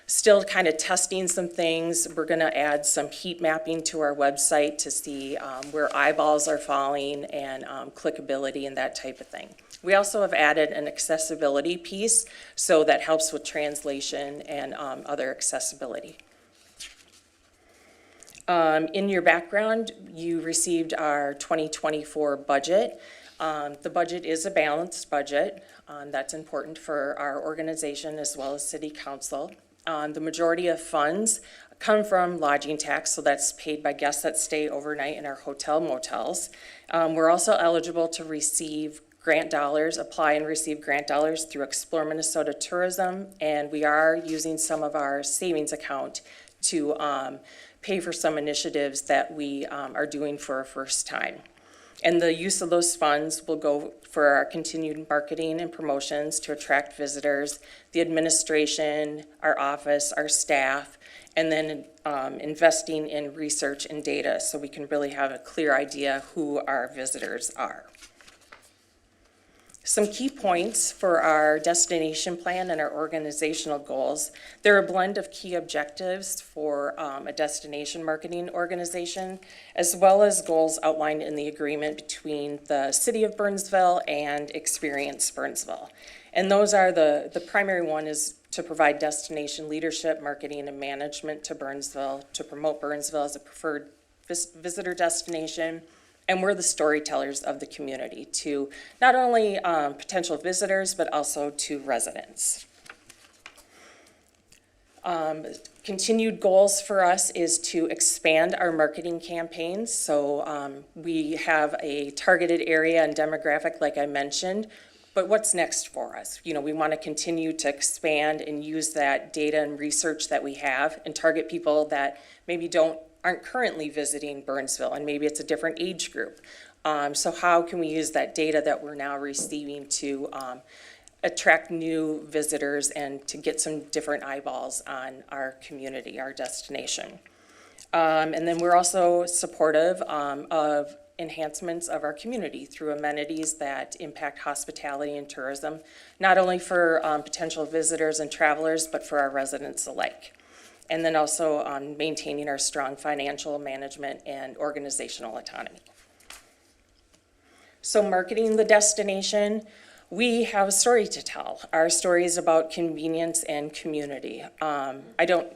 still kind of testing some things. We're going to add some heat mapping to our website to see where eyeballs are falling and clickability and that type of thing. We also have added an accessibility piece, so that helps with translation and other accessibility. In your background, you received our 2024 budget. The budget is a balanced budget. That's important for our organization as well as city council. The majority of funds come from lodging tax, so that's paid by guests that stay overnight in our hotel motels. We're also eligible to receive grant dollars, apply and receive grant dollars through Explore Minnesota Tourism, and we are using some of our savings account to pay for some initiatives that we are doing for a first time. And the use of those funds will go for our continued marketing and promotions to attract visitors, the administration, our office, our staff, and then investing in research and data so we can really have a clear idea who our visitors are. Some key points for our destination plan and our organizational goals. They're a blend of key objectives for a destination marketing organization, as well as goals outlined in the agreement between the City of Burnsville and Experience Burnsville. And those are the primary one is to provide destination leadership, marketing, and management to Burnsville, to promote Burnsville as a preferred visitor destination. And we're the storytellers of the community to not only potential visitors, but also to residents. Continued goals for us is to expand our marketing campaigns. So we have a targeted area and demographic, like I mentioned, but what's next for us? You know, we want to continue to expand and use that data and research that we have and target people that maybe aren't currently visiting Burnsville, and maybe it's a different age group. So how can we use that data that we're now receiving to attract new visitors and to get some different eyeballs on our community, our destination? And then we're also supportive of enhancements of our community through amenities that impact hospitality and tourism, not only for potential visitors and travelers, but for our residents alike. And then also on maintaining our strong financial management and organizational autonomy. So marketing the destination, we have a story to tell. Our story is about convenience and community. I don't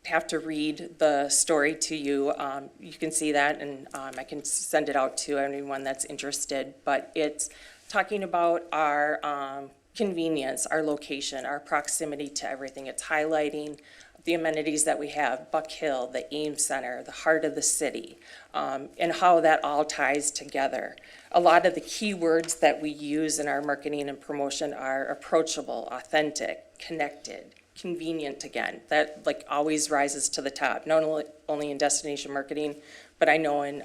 have to read the story to you. You can see that, and I can send it out to anyone that's interested. But it's talking about our convenience, our location, our proximity to everything. It's highlighting the amenities that we have, Buck Hill, the Ames Center, the heart of the city, and how that all ties together. A lot of the key words that we use in our marketing and promotion are approachable, authentic, connected, convenient again. That like always rises to the top, not only in destination marketing, but I know in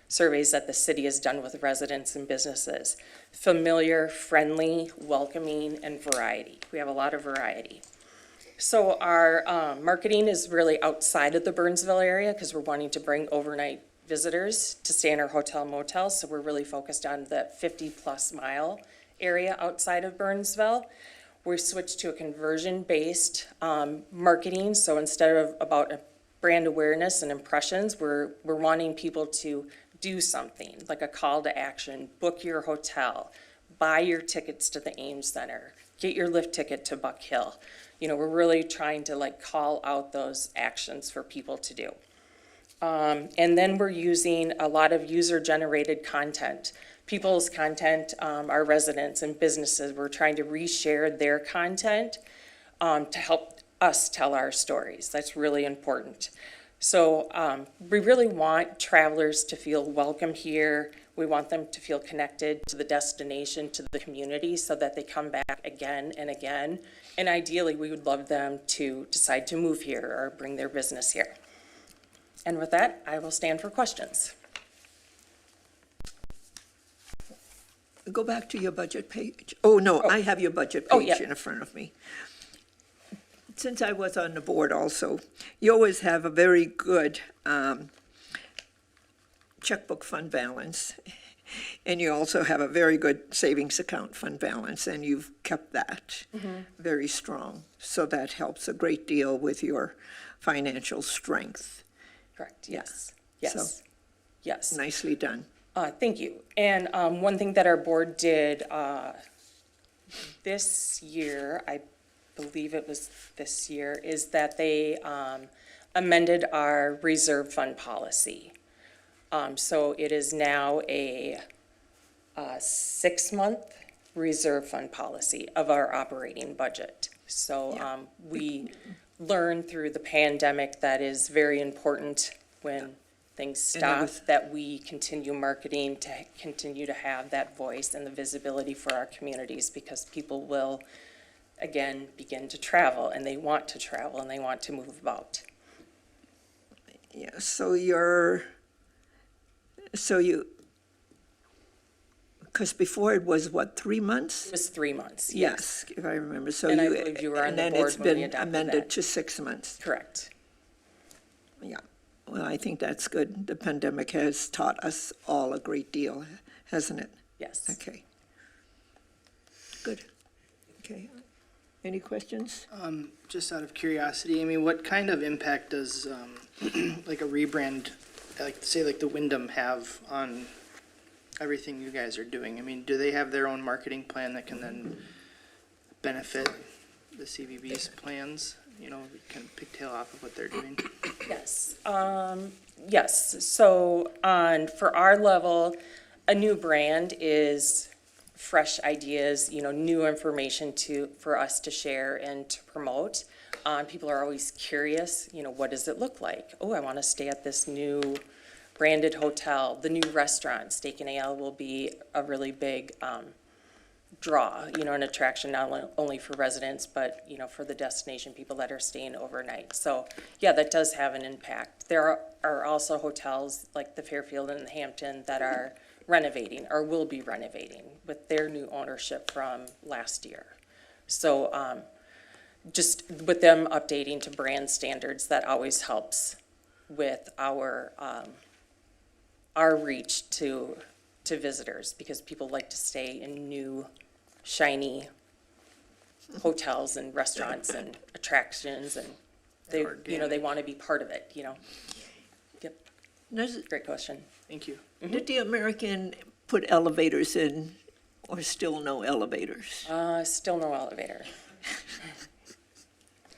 surveys that the city has done with residents and businesses. Familiar, friendly, welcoming, and variety. We have a lot of variety. So our marketing is really outside of the Burnsville area because we're wanting to bring overnight visitors to stay in our hotel motels. So we're really focused on the 50-plus mile area outside of Burnsville. We switched to a conversion-based marketing. So instead of about brand awareness and impressions, we're wanting people to do something, like a call to action, book your hotel, buy your tickets to the Ames Center, get your lift ticket to Buck Hill. You know, we're really trying to like call out those actions for people to do. And then we're using a lot of user-generated content. People's content, our residents and businesses, we're trying to reshare their content to help us tell our stories. That's really important. So we really want travelers to feel welcome here. We want them to feel connected to the destination, to the community, so that they come back again and again. And ideally, we would love them to decide to move here or bring their business here. And with that, I will stand for questions. Go back to your budget page. Oh, no, I have your budget Oh, page yeah. in front of me. Since I was on the board also, you always have a very good checkbook fund balance, and you also have a very good savings account fund balance, and you've kept that very strong. So that helps a great deal with your financial strength. Correct, yes, yes, yes. Nicely done. Thank you. And one thing that our board did this year, I believe it was this year, is that they amended our reserve fund policy. So it is now a 6-month reserve fund policy of our operating budget. So we learned through the pandemic that is very important when things stop, that we continue marketing to continue to have that voice and the visibility for our communities, because people will again begin to travel, and they want to travel, and they want to move about. Yeah, because before it was what, 3 months? It was 3 months. Yes, if I remember. So And I believe you were on the and then board it's when we been adopted amended that. to 6 months. Correct. Yeah, well, I think that's good. The pandemic has taught us all a great deal, hasn't it? Yes. Okay. Good. Okay. Any questions? Just out of curiosity, I mean, what kind of impact does, like a rebrand, like say like the Wyndham have on everything you guys are doing? I mean, do they have their own marketing plan that can then benefit the CVB's plans? You know, kind of pigtail off of what they're doing? Yes. Yes. So for our level, a new brand is fresh ideas, you know, new information for us to share and to promote. People are always curious, you know, what does it look like? Oh, I want to stay at this new branded hotel. The new restaurant, Steak and Ale, will be a really big draw, you know, an attraction not only for residents, but, you know, for the destination people that are staying overnight. So, yeah, that does have an impact. There are also hotels like the Fairfield and the Hampton that are renovating or will be renovating with their new ownership from last year. So just with them updating to brand standards, that always helps with our reach to visitors, because people like to stay in new, shiny hotels and restaurants and attractions, and they, you know, they want to be part of it, you know. Yep, great question. Thank you. Did the American put elevators in, or still no elevators? Still no elevator.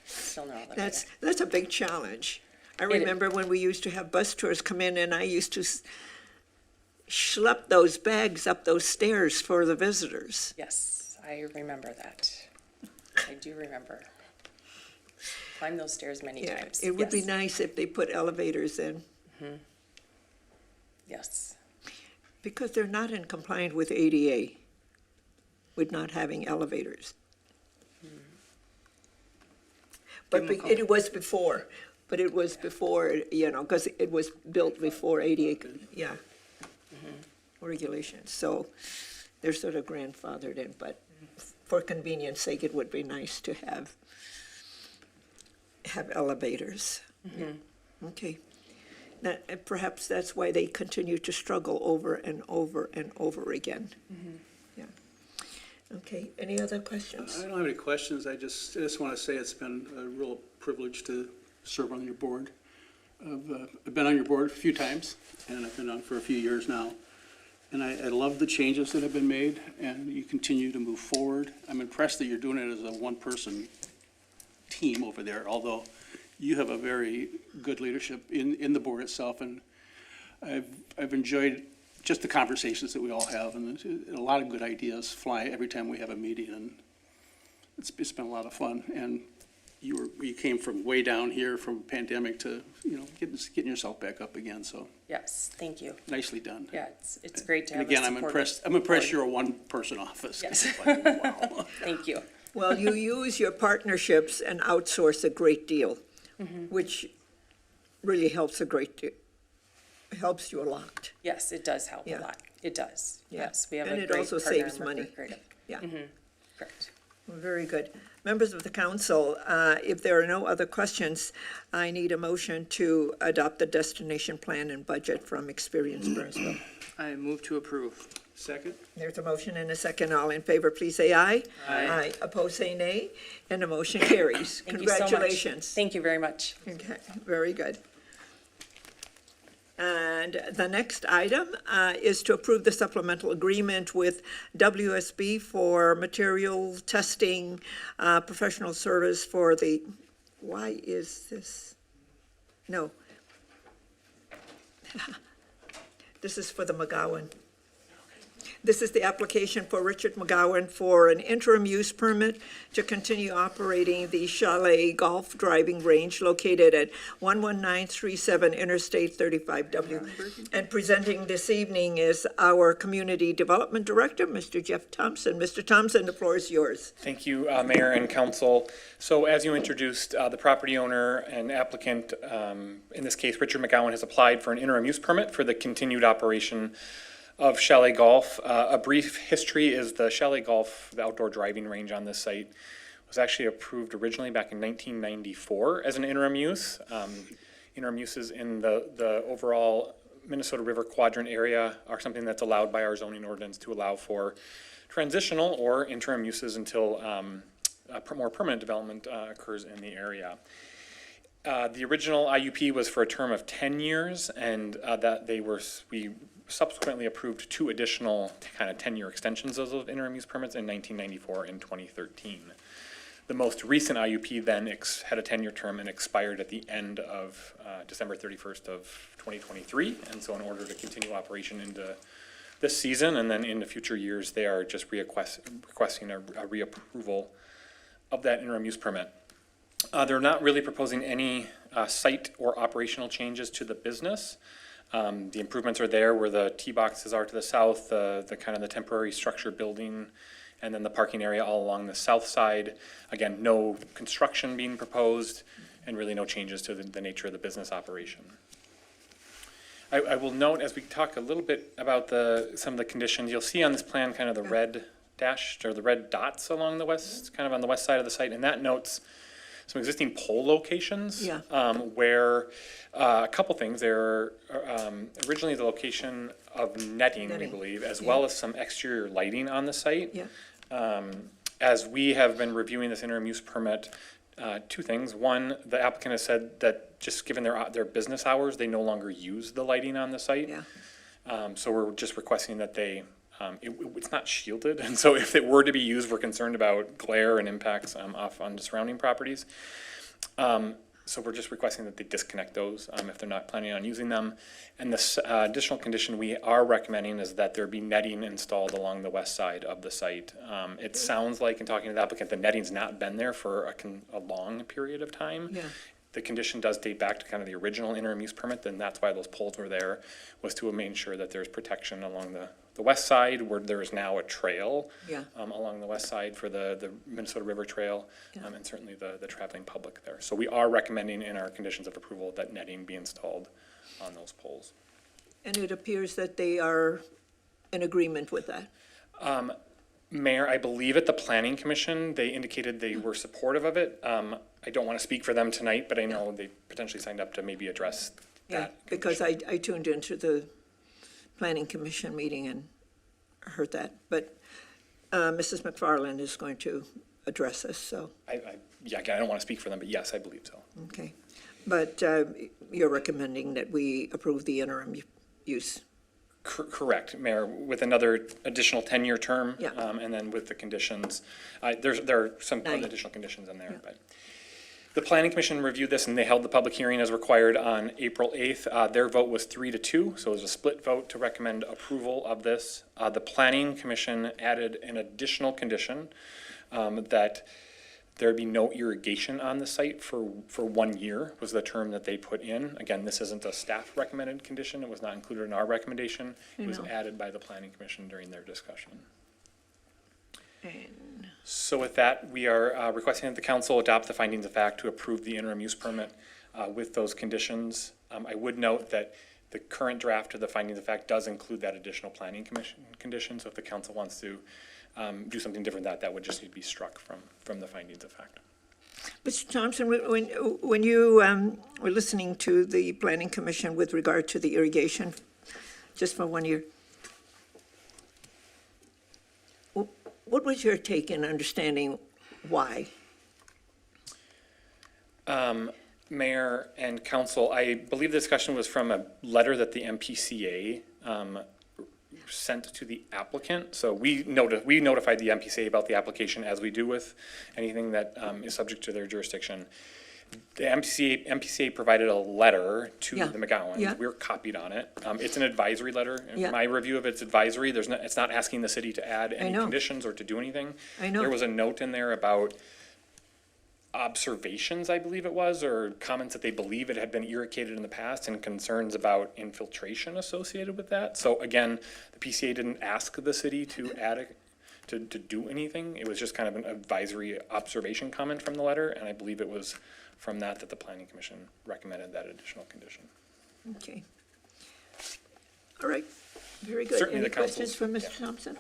Still no elevator. That's a big challenge. I remember when we used to have bus tours come in, and I used to schlep those bags up those stairs for the visitors. Yes, I remember that. I do remember. Climbed those stairs many Yeah, times. it would be Yes. nice if they put elevators in, Yes. because they're not in compliance with ADA, with not having elevators. But Give 'em a it was before, because it was built before ADA, yeah, regulations. So they're sort of grandfathered in, but for convenience sake, it would be nice to have elevators. Okay. Now, perhaps that's why they continue to struggle over and over and over again. Yeah. Okay, any other questions? I don't have any questions. I just want to say it's been a real privilege to serve on your board. I've been on your board a few times, and I've been on for a few years now. And I love the changes that have been made, and you continue to move forward. I'm impressed that you're doing it as a one-person team over there, although you have a very good leadership in the board itself, and I've enjoyed just the conversations that we all have, and a lot of good ideas fly every time we have a meeting, and it's been a lot of fun. And you came from way down here from pandemic to, getting yourself back up again, so Yes, thank you. nicely done. Yeah, it's great to And have a again, I'm impressed you're a one-person office. Yes. It's like, wow. Thank you. Well, you use your partnerships and outsource a great deal, which really helps helps you a lot. Yes, it does help a Yeah. lot. It does. Yeah. Yes, we have And a it great also partner saves and we're money. very creative. Yeah, Correct. very good. Members of the council, if there are no other questions, I need a motion to adopt the destination plan and budget from Experience Burnsville. I move to approve. Second? There's a motion and a second. All in favor, please say aye. Aye. Opposed, say nay, and the motion carries. Thank you so much. Congratulations. Thank you very much. Okay, very good. And the next item is to approve the supplemental agreement with WSB for material testing, professional service for the, why is this? No. This is for the McGowan. This is the application for Richard McGowan for an interim use permit to continue operating the Chalet Golf Driving Range located at 11937 Interstate 35W. And presenting this evening is our Community Development Director, Mr. Jeff Thompson. Mr. Thompson, the floor is yours. Thank you, Mayor and Council. So as you introduced, the property owner and applicant, in this case, Richard McGowan, has applied for an interim use permit for the continued operation of Chalet Golf. A brief history is the Chalet Golf, the outdoor driving range on this site, was actually approved originally back in 1994 as an interim use. Interim uses in the overall Minnesota River Quadrant area are something that's allowed by our zoning ordinance to allow for transitional or interim uses until more permanent development occurs in the area. The original IUP was for a term of 10 years, and we subsequently approved 2 additional kind of 10-year extensions of those interim use permits in 1994 and 2013. The most recent IUP then had a 10-year term and expired at the end of December 31st of 2023. And so in order to continue operation into this season and then into future years, they are just requesting a reapproval of that interim use permit. They're not really proposing any site or operational changes to the business. The improvements are there where the tee boxes are to the south, the kind of the temporary structure building, and then the parking area all along the south side. Again, no construction being proposed, and really no changes to the nature of the business operation. I will note, as we talk a little bit about some of the conditions, you'll see on this plan kind of the red dashed, or the red dots along the west, kind of on the west side of the site, and that notes some existing pole locations. Yeah. Where a couple things, there are originally the location of netting, we Netting. believe, as well as some exterior lighting on the site. Yeah. As we have been reviewing this interim use permit, 2 things. One, the applicant has said that just given their business hours, they no longer use the lighting on the site. Yeah. So we're just requesting that it's not shielded, and so if it were to be used, we're concerned about glare and impacts off on the surrounding properties. So we're just requesting that they disconnect those if they're not planning on using them. And this additional condition we are recommending is that there be netting installed along the west side of the site. It sounds like, in talking to the applicant, the netting's not been there for a long period of time. Yeah. The condition does date back to kind of the original interim use permit, and that's why those poles were there, was to make sure that there's protection along the west side, where there is now a trail Yeah. along the west side for the Minnesota River Trail, Yeah. and certainly the traveling public there. So we are recommending in our conditions of approval that netting be installed on those poles. And it appears that they are in agreement with that. Mayor, I believe at the Planning Commission, they indicated they were supportive of it. I don't want to speak for them tonight, but I know they potentially signed up to maybe address Yeah, that. because I tuned into the Planning Commission meeting and heard that. But Mrs. McFarland is going to address this, so, Yeah, again, I don't want to speak for them, but yes, I believe so. okay. But you're recommending that we approve the interim use? Correct, Mayor, with another additional 10-year term. Yeah. And then with the conditions, there are some 9. additional conditions in there, Yeah. but. The Planning Commission reviewed this and they held the public hearing as required on April 8th. Their vote was 3-2, so it was a split vote to recommend approval of this. The Planning Commission added an additional condition that there be no irrigation on the site for 1 year, was the term that they put in. Again, this isn't a staff recommended condition. It was not included in our recommendation. It was added by the Planning Commission during their discussion. So with that, we are requesting that the council adopt the findings of fact to approve the interim use permit with those conditions. I would note that the current draft of the findings of fact does include that additional planning commission condition. So if the council wants to do something different, that would just need to be struck from the findings of fact. Mr. Thompson, when you were listening to the Planning Commission with regard to the irrigation, just for 1 year, what was your take in understanding why? Mayor and council, I believe the discussion was from a letter that the MPCA sent to the applicant. So we notified the MPCA about the application, as we do with anything that is subject to their jurisdiction. The MPCA provided a letter to Yeah. the McGowans. Yeah. We're copied on it. It's an advisory letter. In Yeah. my review of it's advisory. It's not asking the city to add any know. conditions or to do anything. I know. There was a note in there about observations, I believe it was, or comments that they believe it had been irrigated in the past and concerns about infiltration associated with that. So again, the PCA didn't ask the city to add to do anything. It was just kind of an advisory observation comment from the letter, and I believe it was from that the Planning Commission recommended that additional condition. Okay. All right, very good. Certainly Any the council's- questions for Mr. Thompson?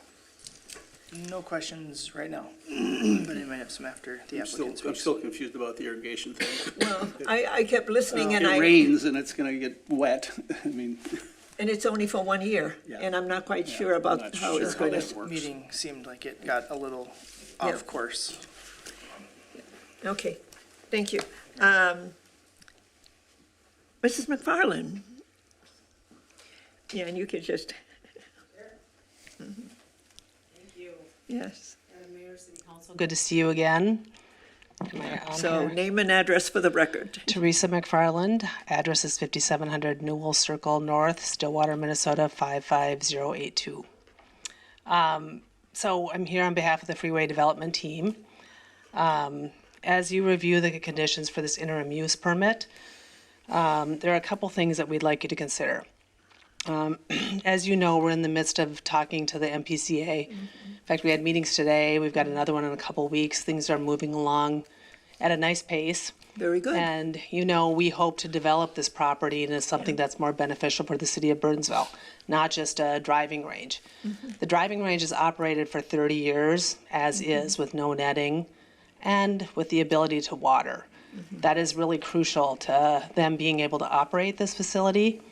No questions right now, but I might have some after the applicant I'm speaks. still confused about the irrigation thing. Well, I kept listening and It rains and it's gonna get wet. I mean, and it's only for 1 year, Yeah. and I'm not quite Yeah, sure I'm about not how sure it's how going that to. works. Meeting seemed like it got a little Yeah. off course. Okay, thank you. Mrs. McFarland? Yeah, and you could just. Thank you. Yes. Madam Mayor, City Council. Good to see you again. Am I on So here? name and address for the record. Teresa McFarland, address is 5700 Newell Circle North, Stillwater, Minnesota 55082. So I'm here on behalf of the Freeway Development Team. As you review the conditions for this interim use permit, there are a couple things that we'd like you to consider. As you know, we're in the midst of talking to the MPCA. In fact, we had meetings today. We've got another one in a couple weeks. Things are moving along at a nice pace. Very good. And, you know, we hope to develop this property into something that's more beneficial for the city of Burnsville, not just a driving range. The driving range is operated for 30 years, as is, with no netting and with the ability to water. That is really crucial to them being able to operate this facility.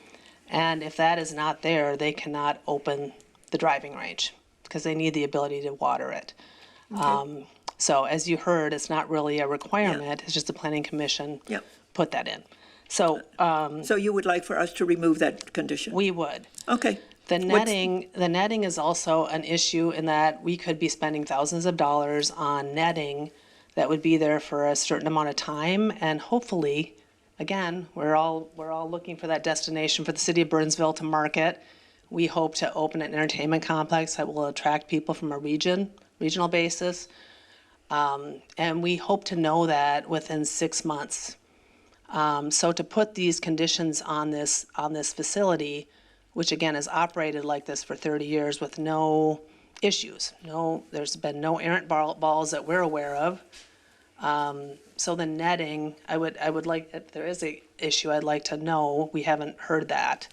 And if that is not there, they cannot open the driving range because they need the ability to water it. So as you heard, it's not really a requirement, it's just the planning commission Yep. put that in. So So you would like for us to remove that condition? we would. Okay. The What's- netting is also an issue in that we could be spending thousands of dollars on netting that would be there for a certain amount of time and hopefully again, we're all looking for that destination for the city of Burnsville to market. We hope to open an entertainment complex that will attract people from a regional basis. And we hope to know that within 6 months. So to put these conditions on this facility, which again has operated like this for 30 years with no issues, there's been no errant balls that we're aware of. So the netting, I would like, if there is a issue, I'd like to know. We haven't heard that.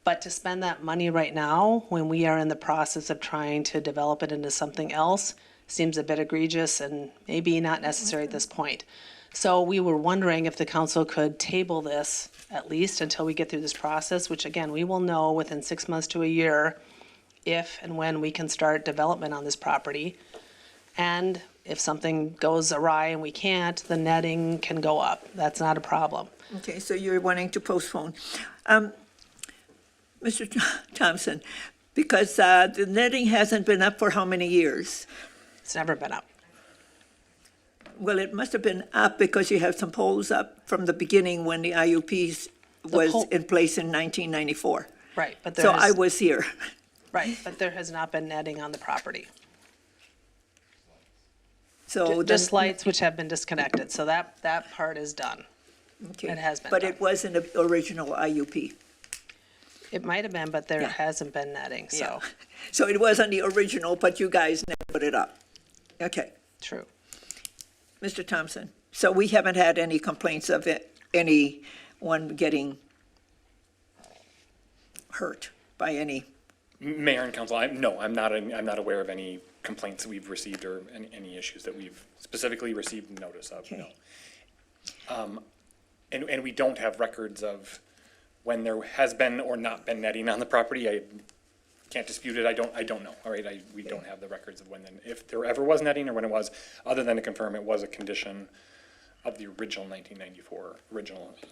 But to spend that money right now, when we are in the process of trying to develop it into something else, seems a bit egregious and maybe not necessary at this point. So we were wondering if the council could table this at least until we get through this process, which again, we will know within 6 months to a year if and when we can start development on this property. And if something goes awry and we can't, the netting can go up. That's not a problem. Okay, so you're wanting to postpone. Mr. Thompson, because the netting hasn't been up for how many years? It's never been up. Well, it must have been up because you have some poles up from the beginning when the IUPs was in place in 1994. Right, but So I was here. Right, but there has not been netting on the property. So Just lights which have been disconnected, so that part is done. okay. It has been But done. it was in the original IUP. It might have been, but there Yeah. hasn't been netting, so, So it was on the original, but you guys never put it up. Okay. true. Mr. Thompson, so we haven't had any complaints of anyone getting hurt by any, Mayor and council, I'm not aware of any complaints that we've received or any issues that we've specifically received notice of, no. okay. And we don't have records of when there has been or not been netting on the property. I can't dispute it. I don't know, all right? We don't have the records of when, if there ever was netting or when it was, other than to confirm it was a condition of the original 1994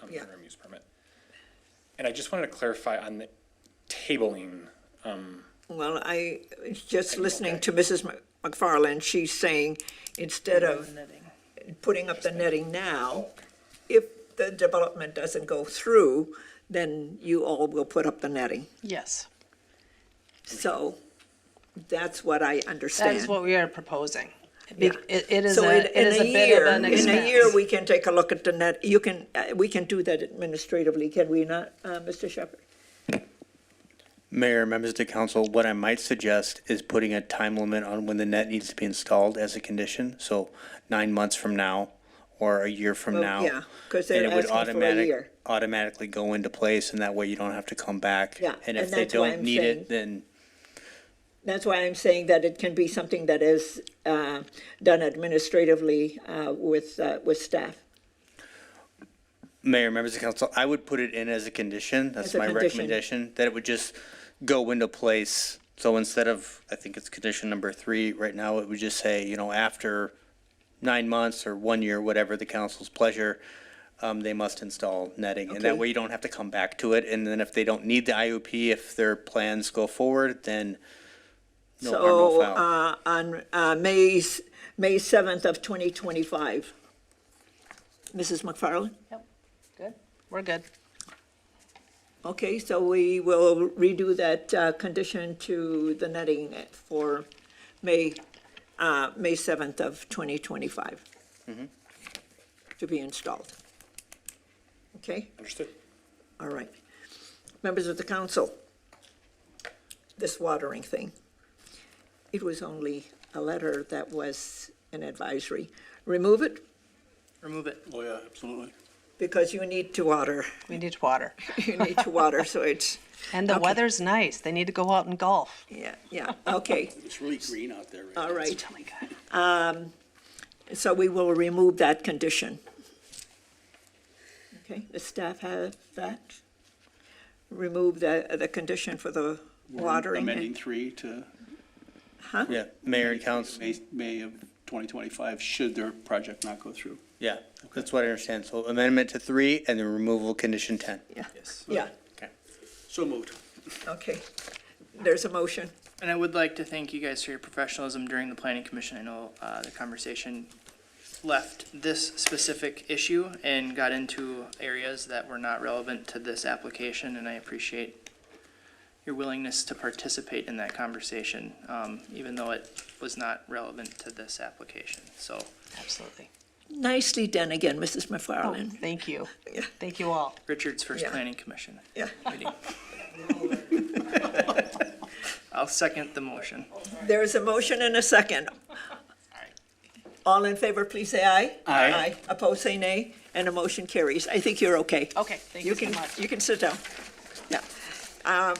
Yeah. interim use permit. And I just wanted to clarify on the tabling. Well, I was just listening to Mrs. McFarland. She's saying instead of putting up the netting now, if the development doesn't go through, then you all will put up the netting. Yes, So that's what I that understand. is what we are proposing. Yeah. It is So a bit of an in expense. a year, we can take a look at the net, we can do that administratively, can we not, Mr. Shepherd? Mayor, members of the council, what I might suggest is putting a time limit on when the net needs to be installed as a condition. So 9 months from now or a year from Well, now. yeah, 'cause and they're it would asking for a year. automatically go into place, and that way you don't have to come back. Yeah, And and if they that's why don't I'm need saying- it, then That's why I'm saying that it can be something that is done administratively with staff. Mayor, members of council, I would put it in as a condition. That's As a my condition. recommendation, that it would just go into place. So instead of, I think it's condition number 3 right now, it would just say, after 9 months or 1 year, whatever the council's pleasure, they must install netting. And that Okay. way you don't have to come back to it. And then if they don't need the IUP, if their plans go forward, then no harm, no So foul. on May 7th of 2025. Mrs. McFarland? Good, we're good. Okay, so we will redo that condition to the netting for May 7th of 2025 to be installed. Okay, Understood. all right. Members of the council, this watering thing, it was only a letter that was an advisory. Remove it Remove it. Oh, yeah, absolutely. because you need to water. We need water. You need to water, so it's, And the Okay. weather's nice. They need to go out and golf. yeah, okay. It's really green out there right now. All right, It's really good. so we will remove that condition. Okay, the staff have that? Remove the condition for the We're watering? Amending 3 to Yeah, Mayor and council, May of 2025, should their project not go through. yeah, that's what I understand. So amendment to 3 and then removal of condition 10. Yeah, So moved. okay. There's a motion. And I would like to thank you guys for your professionalism during the planning commission. I know the conversation left this specific issue and got into areas that were not relevant to this application, and I appreciate your willingness to participate in that conversation, even though it was not relevant to this application, so. Absolutely. Nicely done again, Mrs. Oh, McFarland. thank you. Yeah. Thank you all. Richard's first Yeah. planning commission Yeah. meeting. I'll second the motion. There is a motion and a second. All in favor, please say aye. Aye. Opposed, say nay, and the motion carries. I think you're okay. Okay, thank you so can much. You can sit down. Yeah.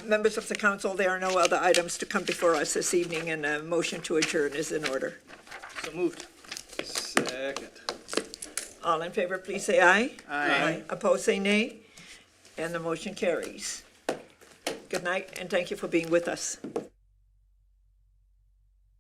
Members of the council, there are no other items to come before us this evening, and a motion to adjourn is in order. So moved. Second. All in favor, please say aye. Aye. Opposed, say nay, and the motion carries. Good night, and thank you for being with us.